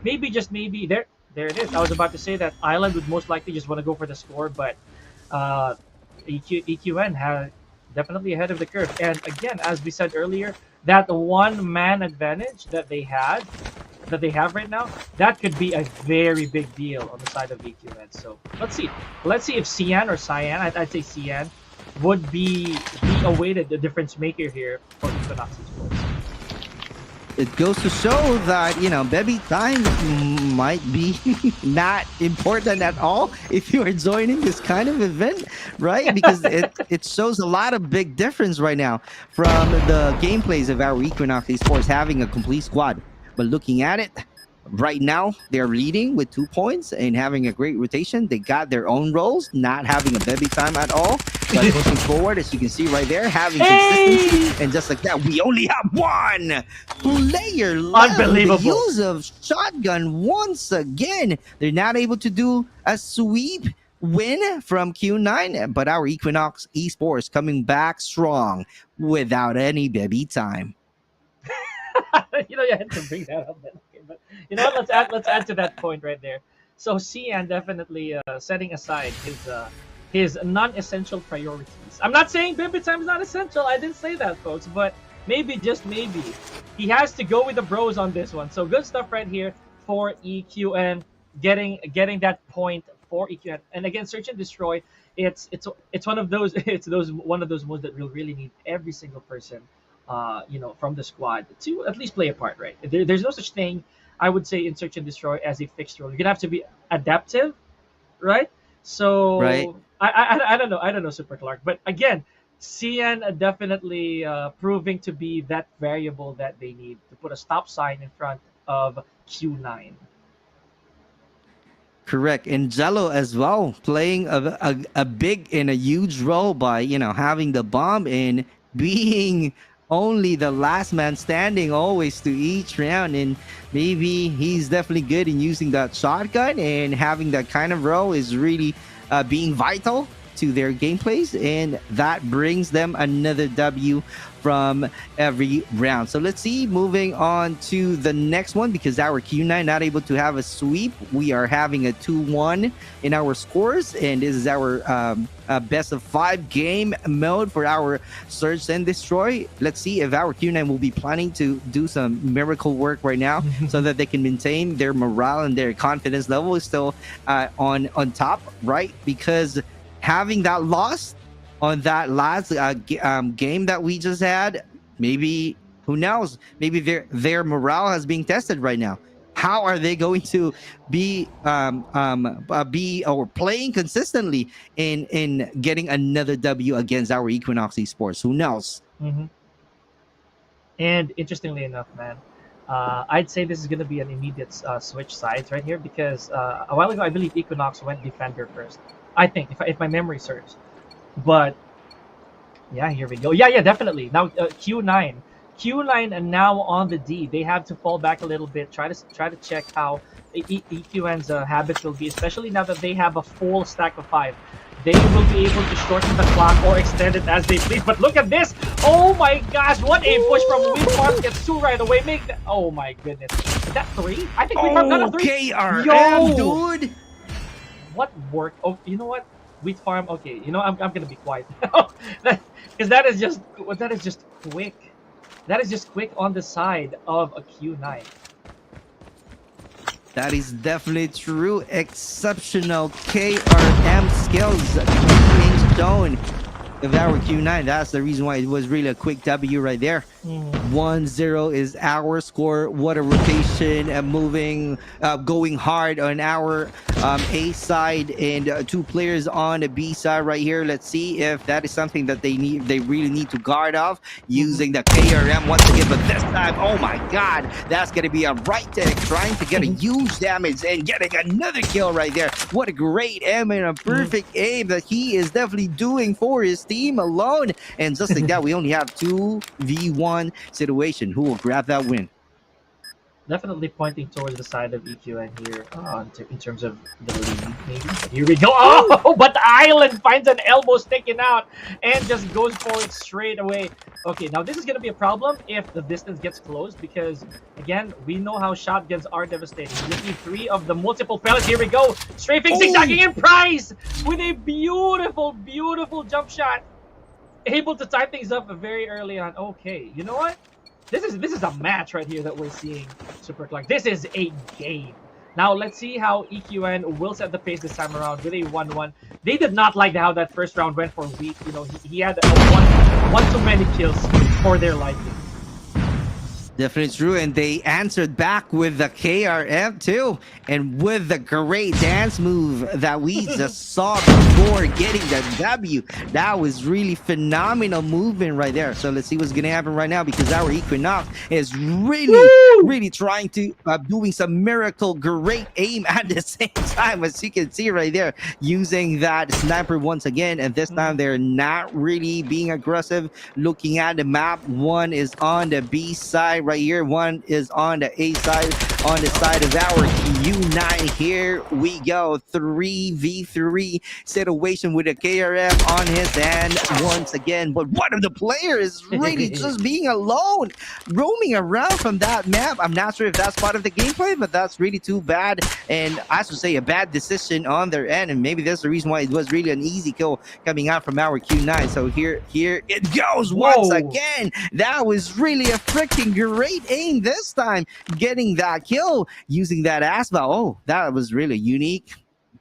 Maybe just maybe there it is. I was about to say that Island would most likely just want to go for the score, but EQN has definitely ahead of the curve. And again, as we said earlier, that one man advantage that they have right now, that could be a very big deal on the side of EQN. So let's see if Cian or Cyan, I'd say Cian, would be awaited the difference maker here for Equinox Esports. It goes to show that, you know, baby time might be not important at all if you are joining this kind of event, right? Because it shows a lot of big difference right now from the gameplays of our Equinox Esports having a complete squad. But looking at it, right now, they're leading with 2 points and having a great rotation. They got their own roles, not having a baby time at all. But pushing forward, as you can see right there, having consistency. And just like that, we only have 1 player left. Unbelievable. The use of shotgun once again. They're not able to do a sweep win from Q9, but our Equinox Esports coming back strong without any baby time. You know, you had to bring that up. Then. Okay, but you know what? Let's add to that point right there. So Cian definitely setting aside his non-essential priorities. I'm not saying baby time is not essential. I didn't say that, folks. But maybe, just maybe, he has to go with the bros on this one. So good stuff right here for EQN, getting that point for EQN. And again, search and destroy. It's one of those one of those modes that we'll really need every single person. You know, from the squad to at least play a part, right? There's no such thing, I would say, in search and destroy as a fixed role. You're gonna have to be adaptive, right? So Right. I don't know, Super Clark, but again, Cian definitely proving to be that variable that they need to put a stop sign in front of Q9. Correct. And Jello as well, playing a big and a huge role by, you know, having the bomb and being only the last man standing always to each round. And maybe he's definitely good in using that shotgun, and having that kind of role is really being vital to their gameplays, and that brings them another W from every round. So let's see, moving on to the next one, because our Q9 not able to have a sweep. We are having a 2-1 in our scores, and this is our best of 5 game mode for our search and destroy. Let's see if our Q9 will be planning to do some miracle work right now so that they can maintain their morale and their confidence level is still on top, right? Because having that loss on that last game that we just had, maybe, who knows, maybe their morale has been tested right now. How are they going to be or playing consistently in getting another W against our Equinox Esports? Who knows? And interestingly enough, man, I'd say this is going to be an immediate switch sides right here, because a while ago I believe Equinox went defender first. I think, if my memory serves. But yeah, here we go. Yeah, definitely. Now Q9 and now on the D. They have to fall back a little bit, try to check how EQN's habits will be, especially now that they have a full stack of 5. They will be able to shorten the clock or extend it as they please. But look at this! Oh my gosh! What a push from Wind Farm gets 2 right away. Make that. Oh my goodness! Is that 3? I think Wind Farm got a 3. KRM, dude. What work? Oh, you know what? Wheat Farm. Okay, you know I'm gonna be quiet because that is just quick. That is just quick on the side of a Q9. That is definitely true. Exceptional KRM skills being shown of our Q9. That's the reason why it was really a quick W right there. 1-0 is our score. What a rotation, moving, going hard on our A side, and 2 players on the B side right here. Let's see if that is something that they really need to guard off using the KRM once again. But this time, oh my God, that's gonna be a right tech trying to get a huge damage and getting another kill right there. What a great aim and a perfect aim that he is definitely doing for his team alone. And just like that, we only have 2v1 situation. Who will grab that win? Definitely pointing towards the side of EQN here in terms of the lead, maybe. But here we go. Oh, but the Island finds an elbow sticking out and just goes for it straight away. Okay, now this is going to be a problem if the distance gets closed because, again, we know how shotguns are devastating. You see 3 of the multiple pellets. Here we go. Strafing, zigzagging, and Price with a beautiful, beautiful jump shot. Able to tie things up very early on. Okay, you know what? This is a match right here that we're seeing, Super Clark. This is a game. Now let's see how EQN will set the pace this time around with a 1-1. They did not like how that first round went for Wheat. You know, he had one too many kills for their liking. Definitely true, and they answered back with the KRF too, and with the great dance move that we just saw before getting the W. That was really phenomenal movement right there. So let's see what's gonna happen right now, because our Equinox is really trying to doing some miracle great aim at the same time, as you can see right there, using that sniper once again, and this time they're not really being aggressive. Looking at the map, one is on the B side right here, one is on the A side, on the side of our U9. Here we go, 3v3 situation with a KRM on his hand once again, but one of the players is really just being alone, roaming around from that map. I'm not sure if that's part of the gameplay, but that's really too bad, and I should say a bad decision on their end, and maybe that's the reason why it was really an easy kill coming out from our Q9. So here it goes once again. That was really a freaking great aim this time, getting that kill using that asphalt. Oh, that was really unique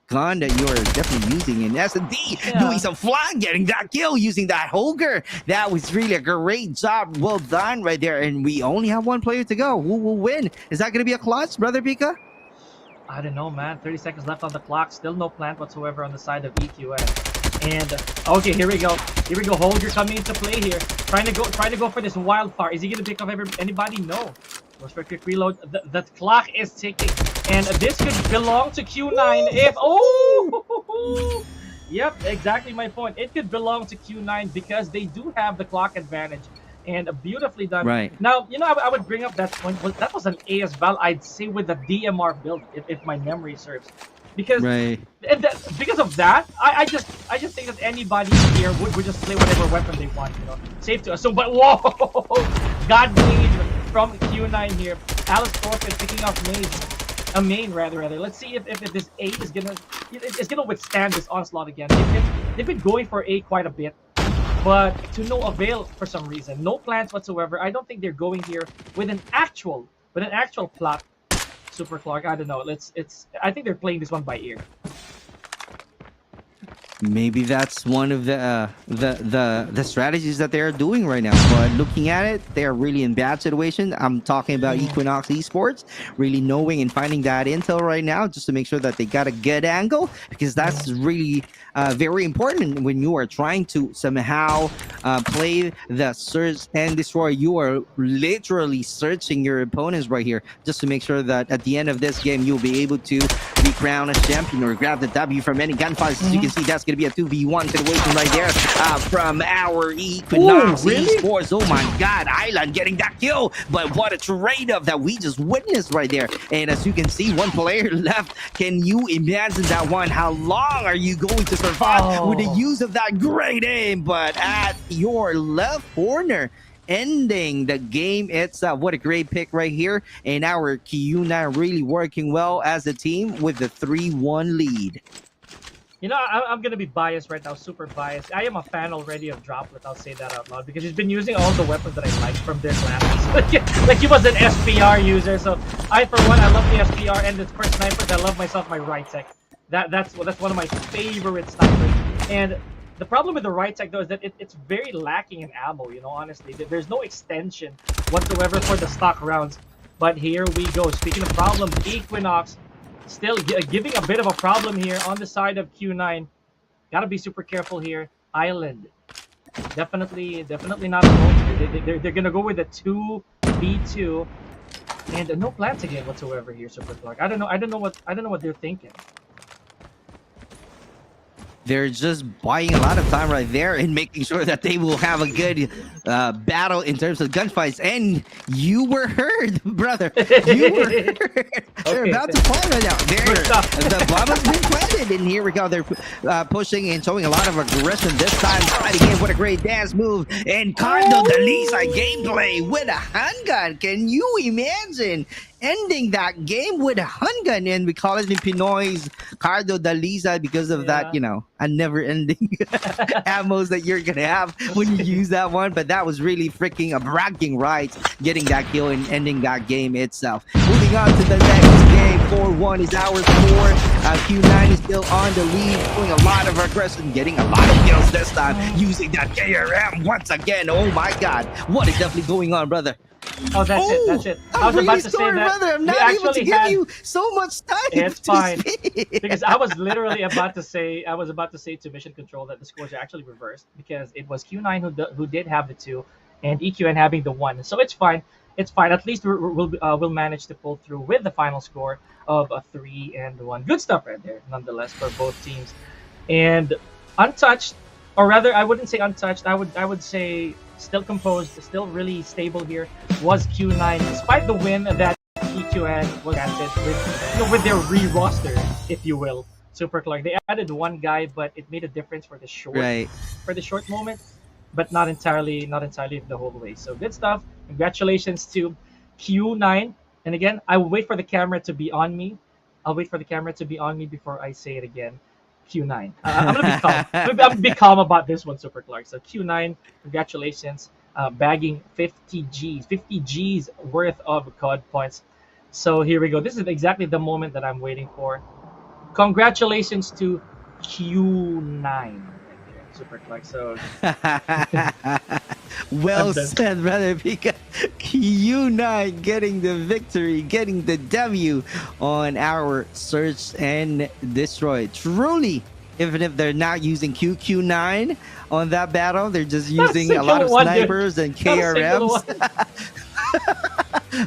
gun that you're definitely using in S&D, doing some flying, getting that kill using that Holger. That was really a great job. Well done right there. And we only have 1 player to go. Who will win? Is that going to be a clutch, Brother Pica? I don't know, man. 30 seconds left on the clock. Still no plant whatsoever on the side of EQN. And okay, here we go. Here we go. Holger coming into play here. Trying to go for this wildfire. Is he gonna pick up anybody? No. Goes for a quick reload. The clock is ticking. And this could belong to Q9 if yep, exactly my point. It could belong to Q9 because they do have the clock advantage. And beautifully done. Right. Now, you know, I would bring up that point. Well, that was an AS Val, I'd say, with the DMR build, if my memory serves. Because because of that, I just think that anybody here would just play whatever weapon they want, you know. Safe to assume. But whoa, God made from Q9 here. Alice Torpid picking off a main rather. Let's see if this A is gonna withstand this onslaught again. They've been going for A quite a bit, but to no avail for some reason. No plans whatsoever. I don't think they're going here with an actual plot. Super Clark, I don't know. I think they're playing this one by ear. Maybe that's one of the strategies that they're doing right now. But looking at it, they're really in bad situation. I'm talking about Equinox Esports, really knowing and finding that intel right now, just to make sure that they got a good angle, because that's really very important when you are trying to somehow play the search and destroy. You are literally searching your opponents right here, just to make sure that at the end of this game, you'll be able to be crowned as champion or grab the W from any gunfights. As you can see, that's going to be a 2v1 situation right there from our Equinox Ooh, really? Esports. Oh my God, Island getting that kill. But what a trade-off that we just witnessed right there. And as you can see, one player left. Can you imagine that one? How long are you going to survive with the use of that great aim? But at your left corner, ending the game itself. What a great pick right here. And our Q9 really working well as a team with the 3-1 lead. You know, I'm gonna be biased right now, super biased. I am a fan already of Droplet, I'll say that out loud, because he's been using all the weapons that I like from their classes. Like he was an SPR user, so I, for one, I love the SPR, and for snipers, I love myself my right tech. That's one of my favorite snipers. And the problem with the right tech, though, is that it's very lacking in ammo, you know, honestly. There's no extension whatsoever for the stock rounds. But here we go. Speaking of problems, Equinox still giving a bit of a problem here on the side of Q9. Gotta be super careful here. Island. Definitely not alone. They're gonna go with a 2v2. And no plants again whatsoever here, Super Clark. I don't know what they're thinking. They're just buying a lot of time right there and making sure that they will have a good battle in terms of gunfights. And you were heard, brother. You were heard. They're about to fall right now. The bomb has been planted. And here we go. They're pushing and showing a lot of aggression this time. Fighting in. What a great dance move. And Cardo Dalisa gameplay with a handgun. Can you imagine? Ending that game with a handgun, and we call it in Pinoy's Cardo Dalisa because of that, you know, a never-ending ammos that you're gonna have when you use that one. But that was really freaking a bragging rights, getting that kill and ending that game itself. Moving on to the next game, 4-1 is our score. Q9 is still on the lead, doing a lot of aggression, getting a lot of kills this time, using that KRM once again. Oh my God, what is definitely going on, brother? Oh, that's it. I was really about to say sorry, that. brother. I'm not able to give you so much time. It's to fine. speak. Because I was literally about to say, to Mission Control that the scores are actually reversed because it was Q9 who did have the 2 and EQN having the 1. So it's fine. It's fine. At least we'll manage to pull through with the final score of a 3-1. Good stuff right there, nonetheless, for both teams. And untouched, or rather, I wouldn't say untouched. I would say still composed, still really stable here, was Q9, despite the win that EQN was granted with their re-roster, if you will. Super Clark. They added one guy, but it made a difference for the short moment, but not entirely the whole way. So good stuff. Congratulations to Q9. And again, I will wait for the camera to be on me. I'll wait for the camera to be on me before I say it again. Q9. I'm gonna be calm. I'm gonna be calm about this one, Super Clark. So Q9, congratulations, bagging 50 G's worth of COD points. So here we go. This is exactly the moment that I'm waiting for. Congratulations to Q9, Super Clark. So well said, brother, because Q9 getting the victory, getting the W on our search and destroy. Truly, even if they're not using QQ9 on that battle, they're just using a lot of snipers and KRMs.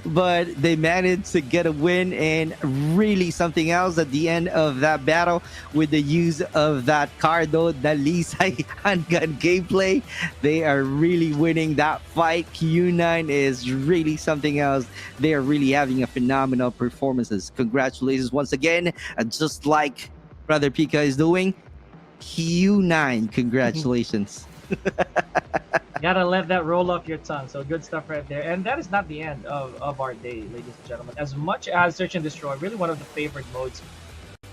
But they managed to get a win, and really something else at the end of that battle with the use of that Cardo Dalisa handgun gameplay. They are really winning that fight. Q9 is really something else. They are really having a phenomenal performances. Congratulations once again, just like Brother Pica is doing. Q9, congratulations. Gotta let that roll off your tongue. So good stuff right there. And that is not the end of our day, ladies and gentlemen. As much as Search and Destroy, really one of the favorite modes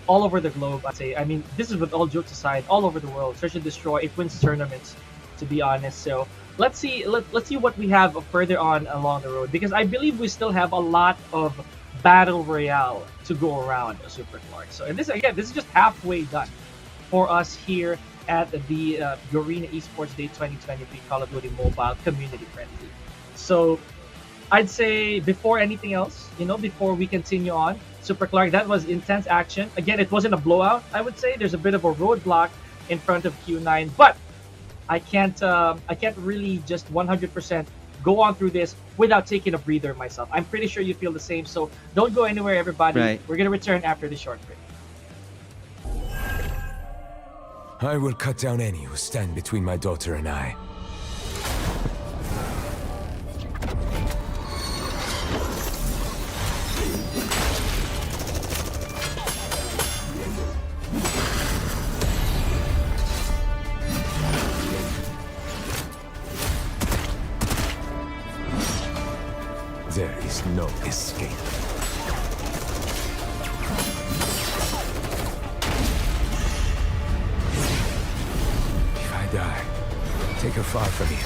all over the globe, I'd say. I mean, this is with all jokes aside, all over the world. Search and Destroy, it wins tournaments, to be honest. So let's see what we have further on along the road, because I believe we still have a lot of Battle Royale to go around, Super Clark. So, and this is just halfway done for us here at the Garena Esports Day 2023 Call of Duty Mobile Community Friendly. So I'd say before anything else, before we continue on, Super Clark, that was intense action. Again, it wasn't a blowout, I would say. There's a bit of a roadblock in front of Q9, but I can't really just 100% go on through this without taking a breather myself. I'm pretty sure you feel the same, so don't go anywhere, everybody. Right. We're going to return after this short break. I will cut down any who stand between my daughter and I. There is no escape. If I die, take her far from here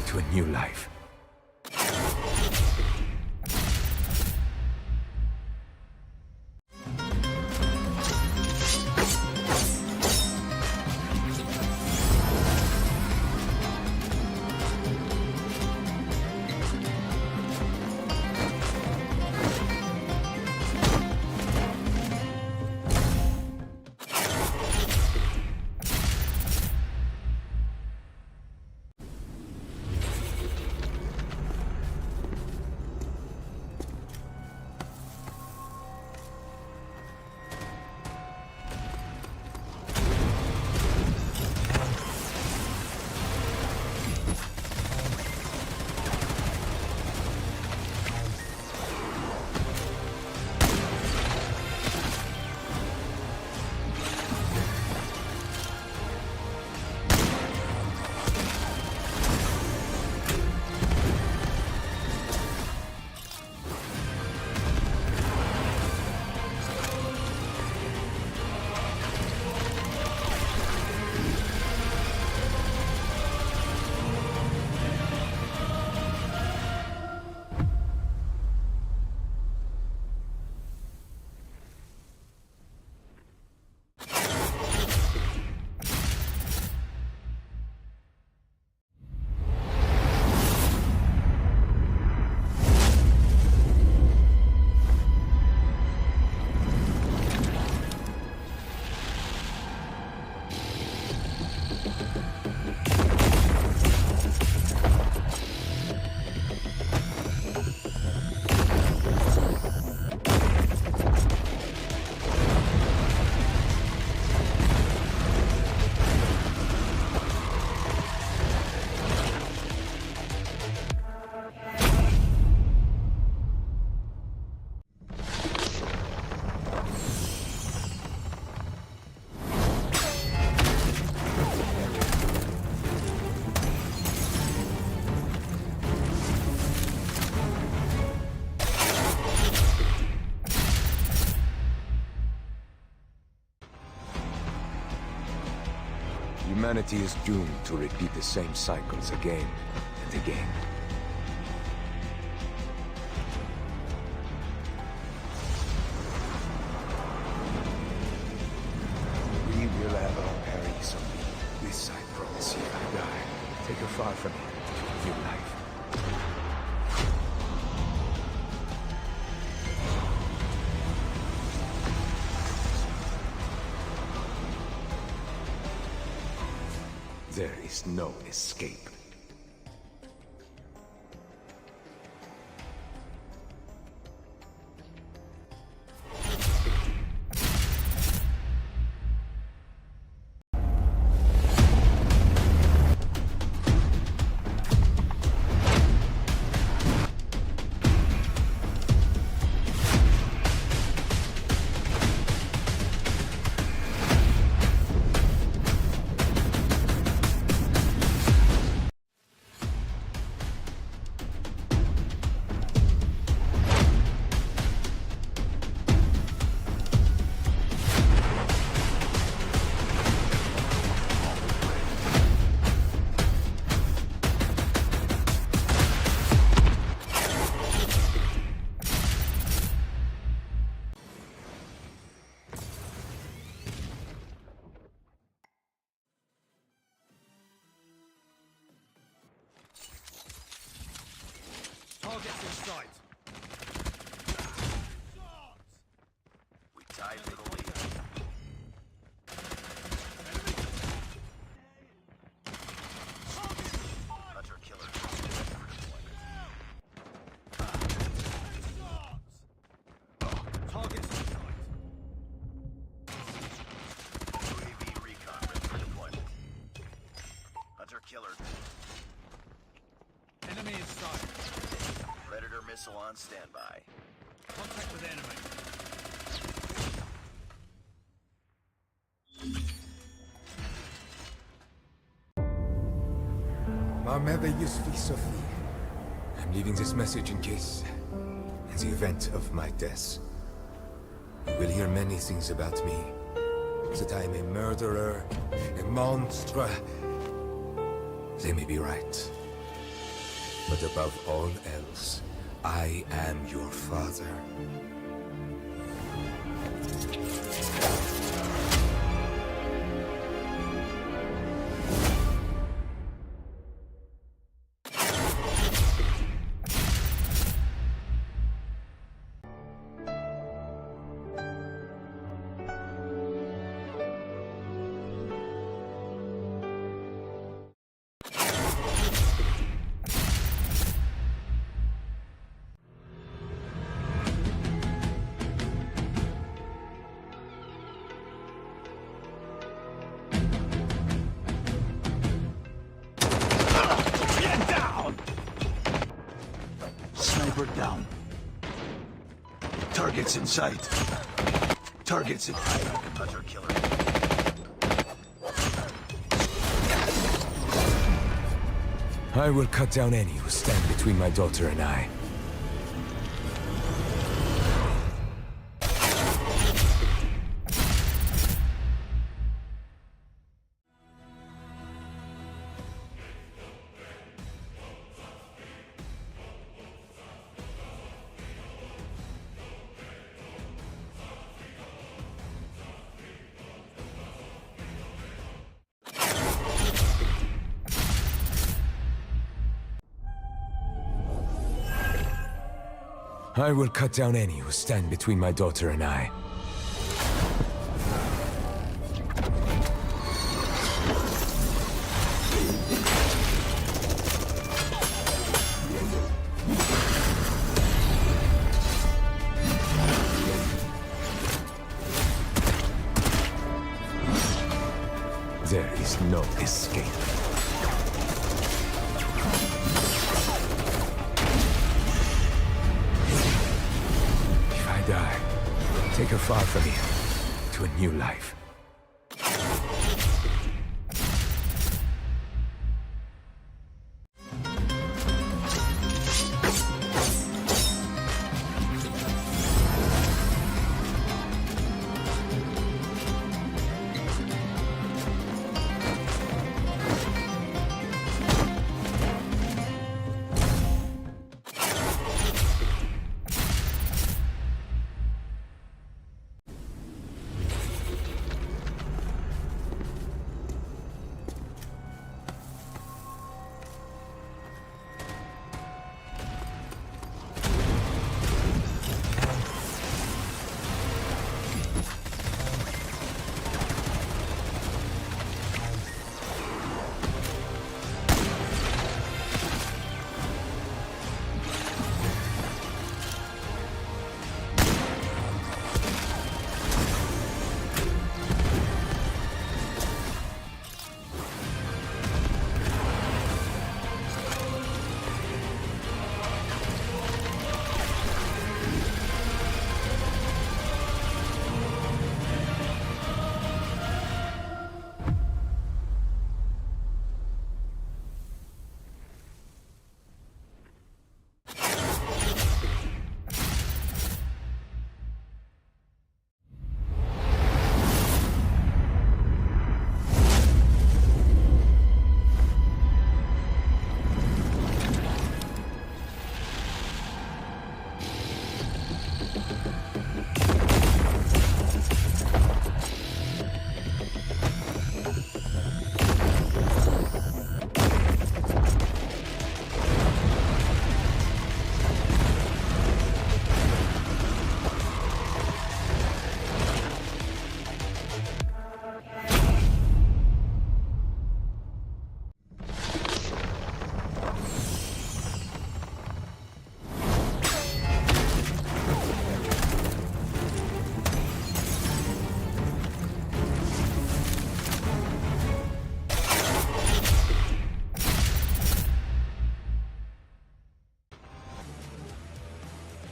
to a new life. Humanity is doomed to repeat the same cycles again and again. We will have our Paris on me. This I promise you. I die. Take her far from here to a new life. There is no escape. Targets in sight. We tied for the lead. Hunter killer. Targets in sight. UAV recon ready for Missile on standby. Contact with enemy. Ma merveilleuse fille Sophie. I'm leaving this message in case, in the event of my death, you will hear many things about me. That I am a murderer, a monster. They may be right. But above all else, I am your father. Get down! Sniper down. Targets in sight. Targets in Hunter killer. I will cut down any who stand between my daughter and I. I will cut down any who stand between my daughter and I. There is no escape. If I die, take her far from here, to a new life.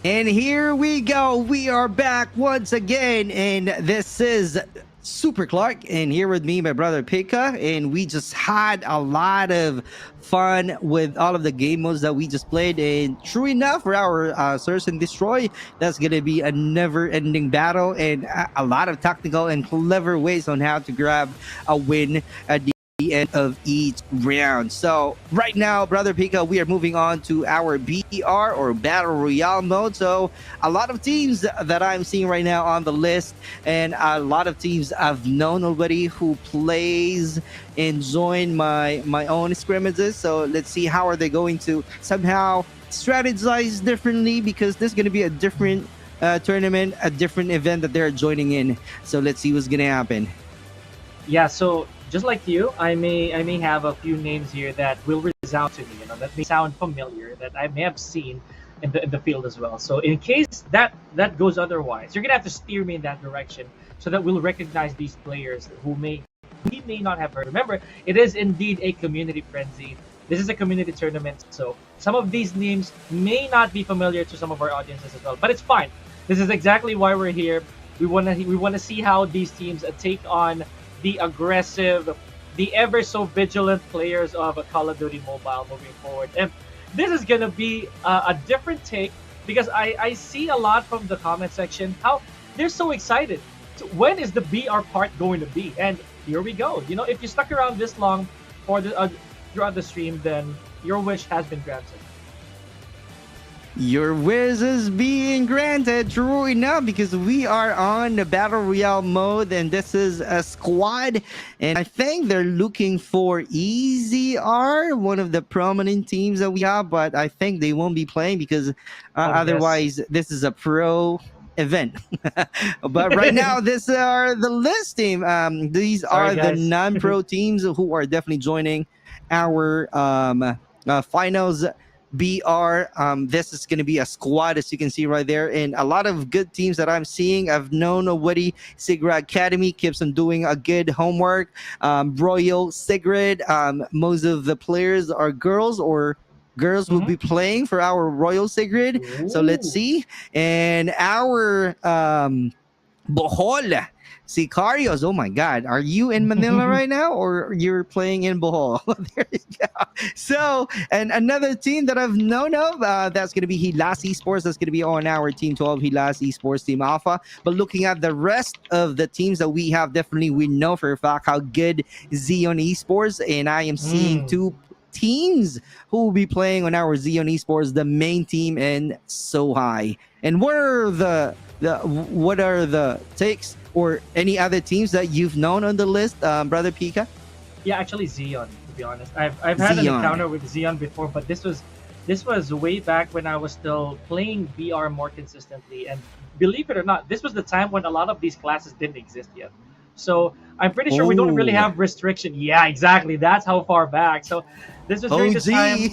And here we go. We are back once again, and this is Super Clark, and here with me, my brother Pica, and we just had a lot of fun with all of the game modes that we just played. And true enough, for our Search and Destroy, that's gonna be a never-ending battle and a lot of tactical and clever ways on how to grab a win at the end of each round. So right now, brother Pica, we are moving on to our BR or Battle Royale mode. So a lot of teams that I'm seeing right now on the list, and a lot of teams I've known already who plays and join my own scrimmages. So let's see how are they going to somehow strategize differently, because this is going to be a different tournament, a different event that they're joining in. So let's see what's going to happen. Yeah, so just like you, I may have a few names here that will resound to me, that may sound familiar, that I may have seen in the field as well. So in case that goes otherwise, you're gonna have to steer me in that direction so that we'll recognize these players who we may not have heard. Remember, it is indeed a community frenzy. This is a community tournament, so some of these names may not be familiar to some of our audiences as well. But it's fine. This is exactly why we're here. We wanna see how these teams take on the aggressive, the ever so vigilant players of a Call of Duty Mobile moving forward. And this is gonna be a different take, because I see a lot from the comment section how they're so excited. So when is the BR part going to be? And here we go. If you stuck around this long for the throughout the stream, then your wish has been granted. Your wish is being granted, true enough, because we are on the Battle Royale mode, and this is a squad, and I think they're looking for EZR, one of the prominent teams that we have, but I think they won't be playing because otherwise this is a pro event. But right now, these are the list team. These are the non-pro teams who are definitely joining our finals BR. This is going to be a squad, as you can see right there, and a lot of good teams that I'm seeing. I've known already. Sigrid Academy keeps on doing a good homework. Royal Sigrid, most of the players are girls, or girls will be playing for our Royal Sigrid. Ooh. So let's see. And our Bohol Sicarios. Oh my God, are you in Manila right now, or you're playing in Bohol? There you go. So, and another team that I've known of, that's going to be Hilas Esports. That's going to be on our Team 12, Hilas Esports Team Alpha. But looking at the rest of the teams that we have, definitely we know for a fact how good Xeon Esports, and I am seeing two teams who will be playing on our Xeon Esports, the main team, and so high. And what are the takes or any other teams that you've known on the list, brother Pica? Yeah, actually Xeon, to be honest. I've had an encounter with Xeon before, but this was way back when I was still playing BR more consistently. And believe it or not, this was the time when a lot of these classes didn't exist yet. So I'm pretty sure we don't really have restriction. Yeah, exactly. That's how far back. So this was during the time.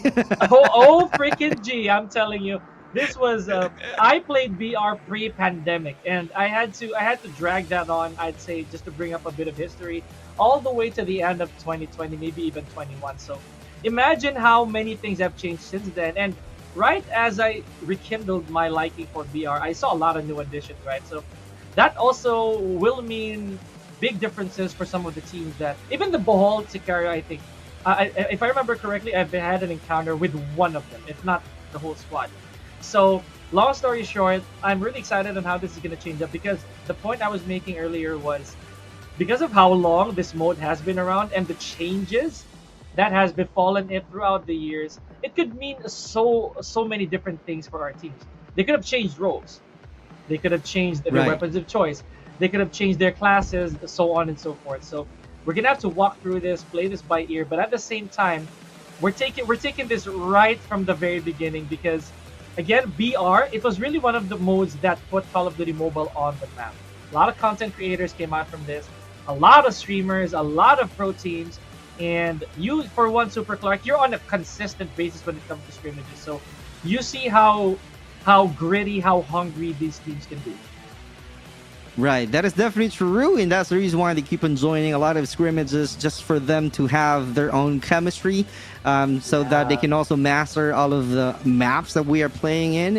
Oh, freaking G! I'm telling you. This was I played BR pre-pandemic, and I had to drag that on, I'd say, just to bring up a bit of history, all the way to the end of 2020, maybe even 21. So imagine how many things have changed since then. And right as I rekindled my liking for BR, I saw a lot of new additions, right? So that also will mean big differences for some of the teams that, even the Bohol Sicario, I think, if I remember correctly, I've had an encounter with one of them, if not the whole squad. So, long story short, I'm really excited on how this is going to change up, because the point I was making earlier was, because of how long this mode has been around and the changes that has befallen it throughout the years, it could mean so many different things for our teams. They could have changed roles. They could have changed their weapons of choice. They could have changed their classes, so on and so forth. So we're going to have to walk through this, play this by ear, but at the same time, we're taking this right from the very beginning, because again, BR, it was really one of the modes that put Call of Duty Mobile on the map. A lot of content creators came out from this, a lot of streamers, a lot of pro teams, and you, for one, Super Clark, you're on a consistent basis when it comes to scrimmages. So you see how gritty, how hungry these teams can be. Right, that is definitely true, and that's the reason why they keep on joining a lot of scrimmages just for them to have their own chemistry, so that they Yeah. can also master all of the maps that we are playing in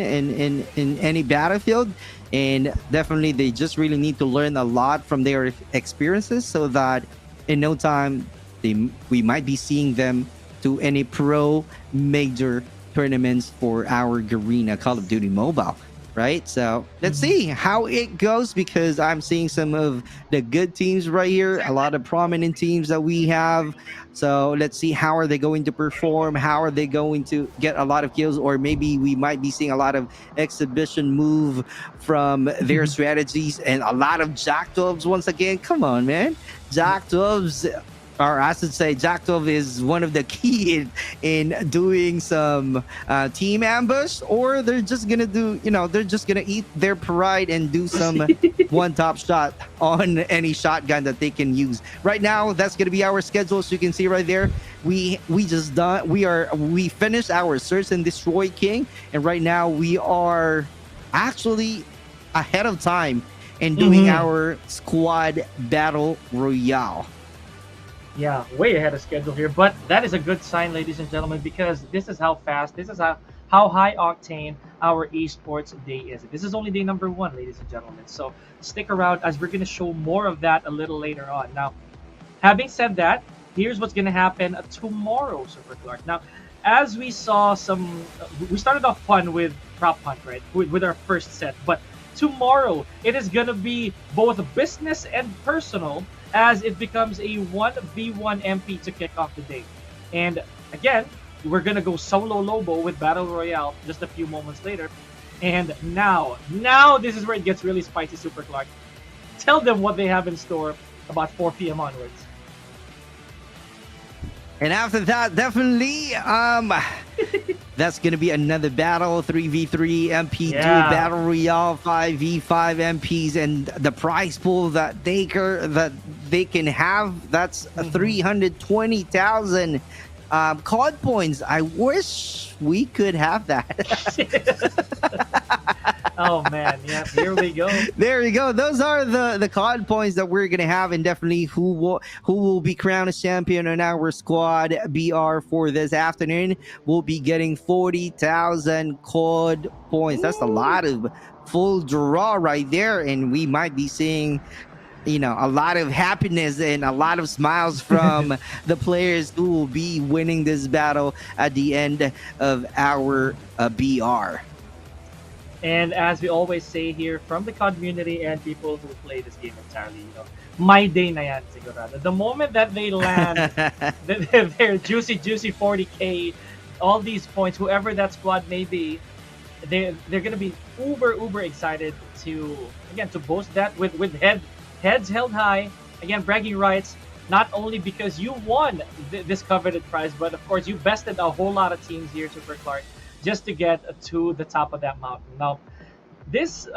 any battlefield. And definitely, they just really need to learn a lot from their experiences, so that in no time, we might be seeing them to any pro major tournaments for our Garena Call of Duty Mobile. Right, so let's see how it goes, because I'm seeing some of the good teams right here, a lot of prominent teams that we have. So let's see, how are they going to perform, how are they going to get a lot of kills, or maybe we might be seeing a lot of exhibition move from their strategies, and a lot of Jack 12s once again. Come on, man, Jack 12s, or I should say Jack 12 is one of the key in doing some team ambush, or they're just gonna do, they're just gonna eat their pride and do some one top shot on any shotgun that they can use. Right now, that's gonna be our schedule. So you can see right there, we finished our Search and Destroy King, and right now we are actually ahead of time in doing our squad battle royale. Yeah, way ahead of schedule here, but that is a good sign, ladies and gentlemen, because this is how fast, this is how high octane our esports day is. This is only day number 1, ladies and gentlemen. So stick around, as we're going to show more of that a little later on. Now, having said that, here's what's going to happen tomorrow, Super Clark. Now, as we saw we started off fun with prop hunt, right, with our first set, but tomorrow it is going to be both business and personal, as it becomes a 1v1 MP to kick off the day. And again, we're gonna go solo Lobo with Battle Royale just a few moments later. And now this is where it gets really spicy, Super Clark. Tell them what they have in store about 4 p.m. onwards. And after that, definitely, that's gonna be another battle, 3v3 MP duel battle royale, 5v5 MPs, and the prize pool that they can have, that's 320,000 COD points. I wish we could have that. Oh man, yeah, here we go. There you go. Those are the COD points that we're gonna have, and definitely who will be crowned as champion on our squad BR for this afternoon will be getting 40,000 COD points. That's a lot of full draw right there, and we might be seeing a lot of happiness and a lot of smiles from the players who will be winning this battle at the end of our BR. And as we always say here, from the community and people who play this game entirely, my day na yan sigurado. The moment that they land their juicy 40k, all these points, whoever that squad may be, they're gonna be uber excited to boast that with heads held high. Again, bragging rights, not only because you won this coveted prize, but of course you bested a whole lot of teams here, Super Clark, just to get to the top of that mountain. Now, this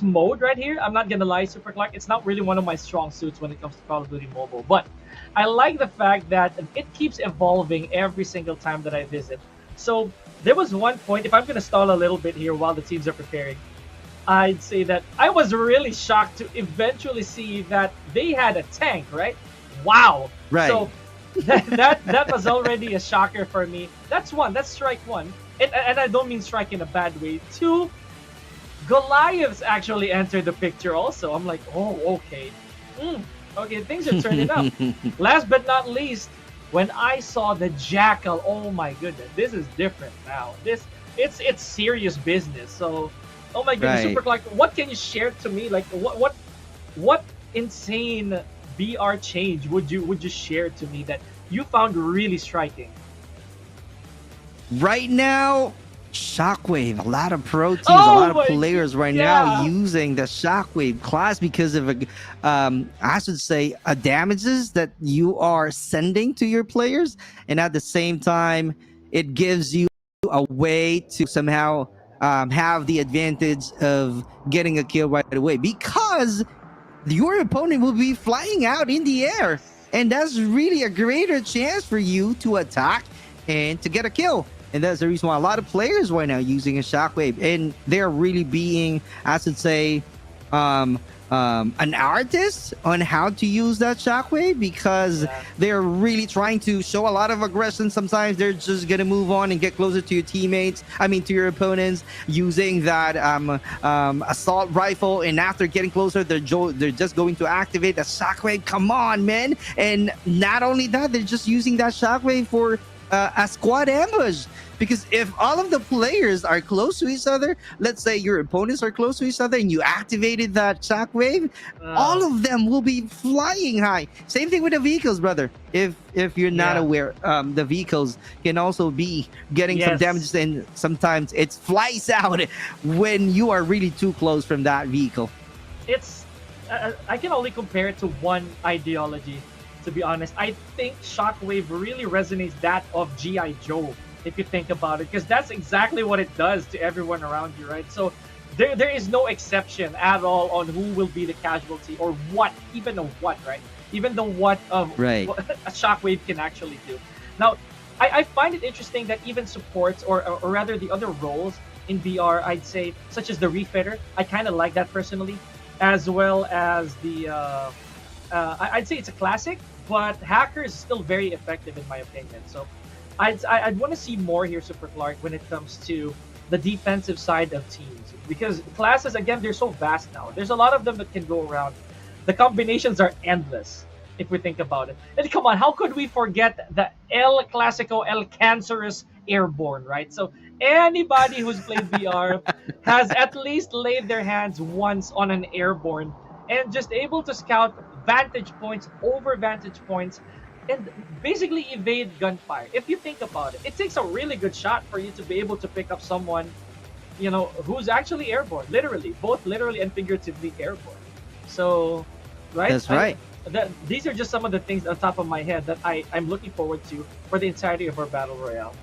mode right here, I'm not gonna lie, Super Clark, it's not really one of my strong suits when it comes to Call of Duty Mobile, but I like the fact that it keeps evolving every single time that I visit. So there was one point, if I'm gonna stall a little bit here while the teams are preparing, I'd say that I was really shocked to eventually see that they had a tank, right? Wow. Right. So that was already a shocker for me. That's strike one. And I don't mean strike in a bad way. 2, Goliaths actually entered the picture also. I'm like, oh, okay. Okay, things are turning up. Last but not least, when I saw the Jackal, oh my goodness, this is different now. It's serious business. So, oh my goodness, Right. Super Clark, what can you share to me? Like, what insane BR change would you share to me that you found really striking? Right now, Shockwave, a lot of pro teams, a Oh lot of my players right yeah. now using the Shockwave class because of I should say damages that you are sending to your players, and at the same time it gives you a way to somehow have the advantage of getting a kill right away, because your opponent will be flying out in the air, and that's really a greater chance for you to attack and to get a kill. And that's the reason why a lot of players right now using a Shockwave, and they're really being, I should say, an artist on how to use that shockwave, because they're really trying to show a lot of aggression. Sometimes they're just gonna move on and get closer to your teammates. I mean, to your opponents, using that assault rifle, and after getting closer, they're just going to activate the shockwave. Come on, man! And not only that, they're just using that shockwave for a squad ambush. Because if all of the players are close to each other, let's say your opponents are close to each other, and you activated that shockwave, all of them will be flying high. Same thing with the vehicles, brother. If you're not aware, the vehicles can also be getting some damage, and sometimes it flies out when you are really too close from that vehicle. It's I can only compare it to one ideology, to be honest. I think shockwave really resonates that of G.I. Joe, if you think about it, because that's exactly what it does to everyone around you, right? So there is no exception at all on who will be the casualty, or what, even the what, right? Even the what of what a shockwave can actually do. Now, I find it interesting that even supports, or rather the other roles in VR, I'd say, such as the refitter, I kind of like that personally, as well as the I'd say it's a classic, but hacker is still very effective in my opinion. So I'd want to see more here, Super Clark, when it comes to the defensive side of teams, because classes, again, they're so vast now. There's a lot of them that can go around. The combinations are endless, if we think about it. And come on, how could we forget the El Clasico, El Cancerous Airborne, right? So anybody who's played VR has at least laid their hands once on an airborne, and just able to scout vantage points over vantage points, and basically evade gunfire. If you think about it, it takes a really good shot for you to be able to pick up someone, you know, who's actually airborne, literally, both literally and figuratively airborne. So, right? That's right. These are just some of the things on top of my head that I'm looking forward to for the entirety of our Battle Royale.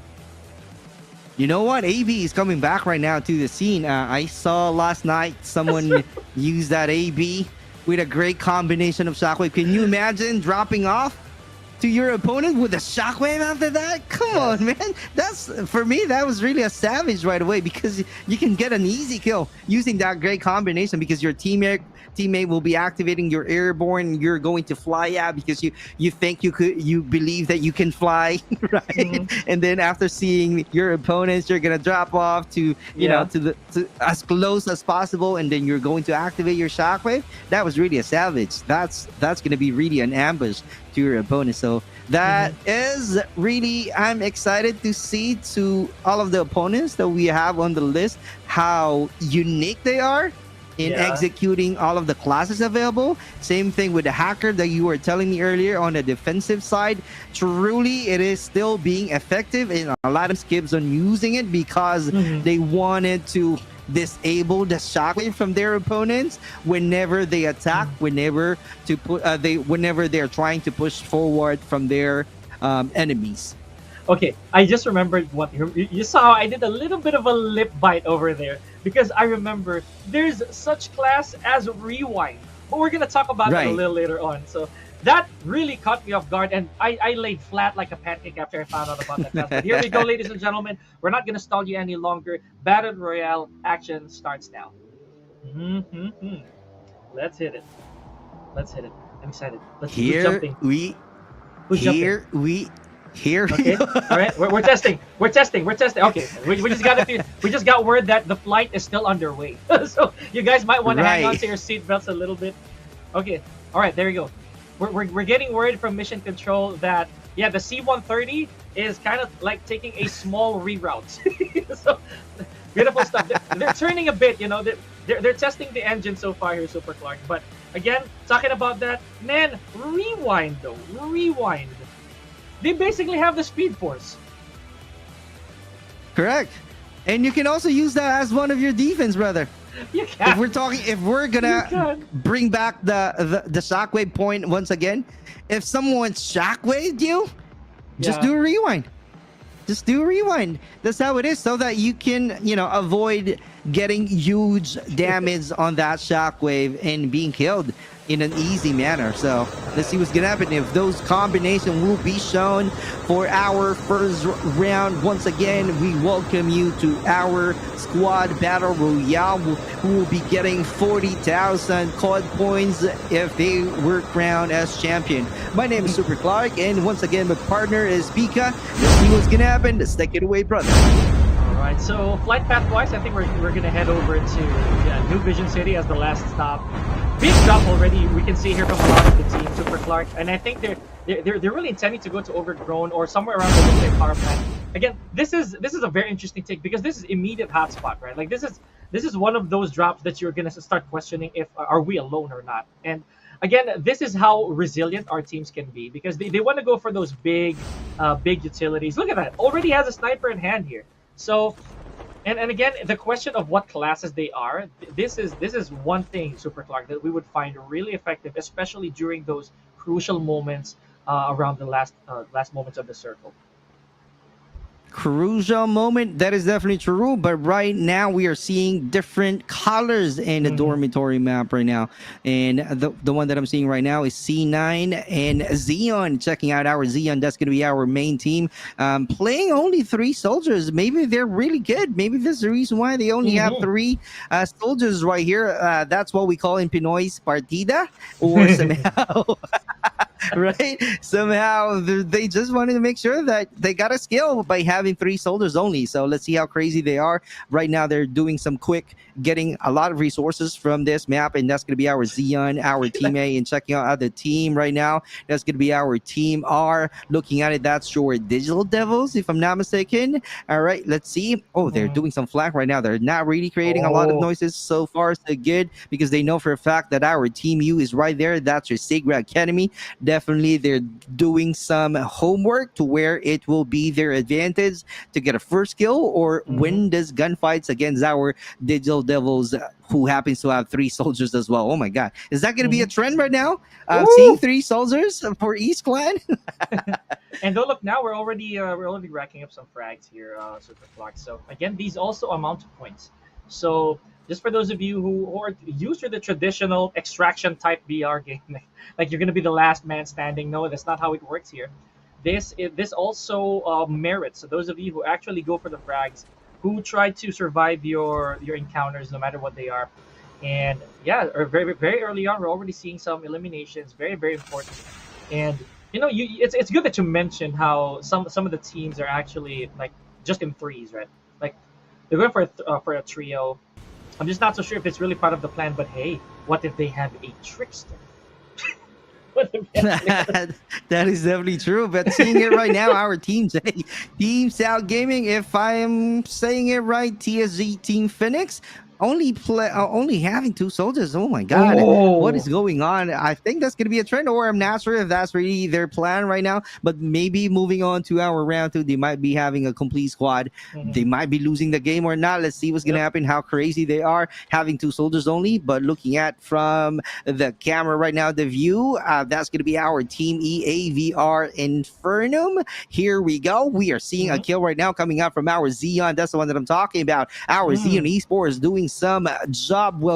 You know what? AB is coming back right now to the scene. I saw last night someone use that AB with a great combination of shockwave. Can you imagine dropping off to your opponent with a shockwave after that? Come on, man. That's, for me, that was really a savage right away, because you can get an easy kill using that great combination, because your teammate will be activating your airborne. You're going to fly out because you think you believe that you can fly, right? And then after seeing your opponents, you're gonna drop off to you know to as close as possible, and then you're going to activate your shockwave. That was really a savage. That's gonna be really an ambush to your opponent. So that is really, I'm excited to see to all of the opponents that we have on the list, how unique they are in executing all of the classes available. Same thing with the hacker that you were telling me earlier on the defensive side. Truly, it is still being effective, and a lot of skips on using it because they wanted to disable the shockwave from their opponents whenever they attack, whenever they're trying to push forward from their enemies. Okay, I just remembered what you saw. How I did a little bit of a lip bite over there, because I remember there's such class as rewind, but we're gonna talk about that a little later on. So that really caught me off guard, and I laid flat like a pancake after I found out about that class. But here we go, ladies and gentlemen. We're not gonna stall you any longer. Battle Royale action starts now. Let's hit it. Let's hit it. I'm excited. Let's Here we Okay. All right. We're testing. We're testing. Okay. We just got word that the flight is still underway. So you guys might want to hang on to your seatbelts a little bit. Okay. All right. There we go. We're getting word from mission control that the C-130 is kind of like taking a small reroute. So beautiful stuff. They're turning a bit. You know, they're testing the engine so far here, Super Clark. But again, talking about that, man, rewind though. Rewind. They basically have the Speed Force. Correct. And you can also use that as one of your defense, brother. You can. If we're gonna bring back the shockwave point once again, if someone shockwaved you, just do a rewind. Just do a rewind. That's how it is, so that you can, avoid getting huge damage on that shockwave and being killed. in an easy manner. So let's see what's gonna happen if those combinations will be shown for our first round. Once again, we welcome you to our squad battle royale, who will be getting 40,000 COD points if they were crowned as champion. My name is Super Clark, and once again, my partner is Pica. Let's see what's gonna happen. Let's take it away, brother. All right, so flight path wise, I think we're gonna head over to New Vision City as the last stop. Big drop already. We can see here from a lot of the team, Super Clark, and I think they're really intending to go to Overgrown or somewhere around the nuclear power plant. Again, this is a very interesting take because this is immediate hotspot, right? Like this is one of those drops that you're gonna start questioning if are we alone or not. And again, this is how resilient our teams can be because they want to go for those big utilities. Look at that! Already has a sniper in hand here. So. And again, the question of what classes they are, this is one thing, Super Clark, that we would find really effective, especially during those crucial moments around the last moments of the circle. Crucial moment, that is definitely true, but right now we are seeing different colors in the dormitory map right now, and the one that I'm seeing right now is C9 and Xeon. Checking out our Xeon, that's going to be our main team, playing only 3 soldiers. Maybe they're really good. Maybe this is the reason why they only have 3 soldiers right here. That's what we call in Pinoy's partida, or somehow right? Somehow they just wanted to make sure that they got a skill by having 3 soldiers only. So let's see how crazy they are. Right now, they're doing some quick, getting a lot of resources from this map, and that's going to be our Xeon, our team A, and checking out the team right now. That's going to be our team R. Looking at it, that's your Digital Devils, if I'm not mistaken. All right, let's see. Oh, they're doing some flank right now. They're not really creating a lot of noises so far, so good, because they know for a fact that our team U is right there. That's your Sacred Academy. Definitely they're doing some homework to where it will be their advantage to get a first kill or win this gunfights against our Digital Devils, who happens to have 3 soldiers as well. Oh my god, is that going to be a trend right now, seeing 3 soldiers for each clan? And don't look, now we're already racking up some frags here, Super Clark. So again, these also amount to points. So just for those of you who are used to the traditional extraction type BR game, like you're going to be the last man standing. No, that's not how it works here. This also merits. So those of you who actually go for the frags, who try to survive your encounters, no matter what they are. And yeah, very very early on, we're already seeing some eliminations. Very very important. And it's good that you mentioned how some of the teams are actually like just in threes, right? Like they're going for a trio. I'm just not so sure if it's really part of the plan, but hey, what if they have a trickster? That is definitely true. But seeing it right now, our team South Gaming, if I am saying it right, TSG Team Phoenix, only having 2 soldiers. Oh my god, what is going on? I think that's gonna be a trend, or I'm not sure if that's really their plan right now. But maybe moving on to our round 2, they might be having a complete squad. They might be losing the game or not. Let's see what's gonna happen, how crazy they are having 2 soldiers only. But looking at from the camera right now, the view, that's gonna be our team EAVR Infernum. Here we go. We are seeing a kill right now coming out from our Xeon. That's the one that I'm talking about. Our Xeon Esports doing some job well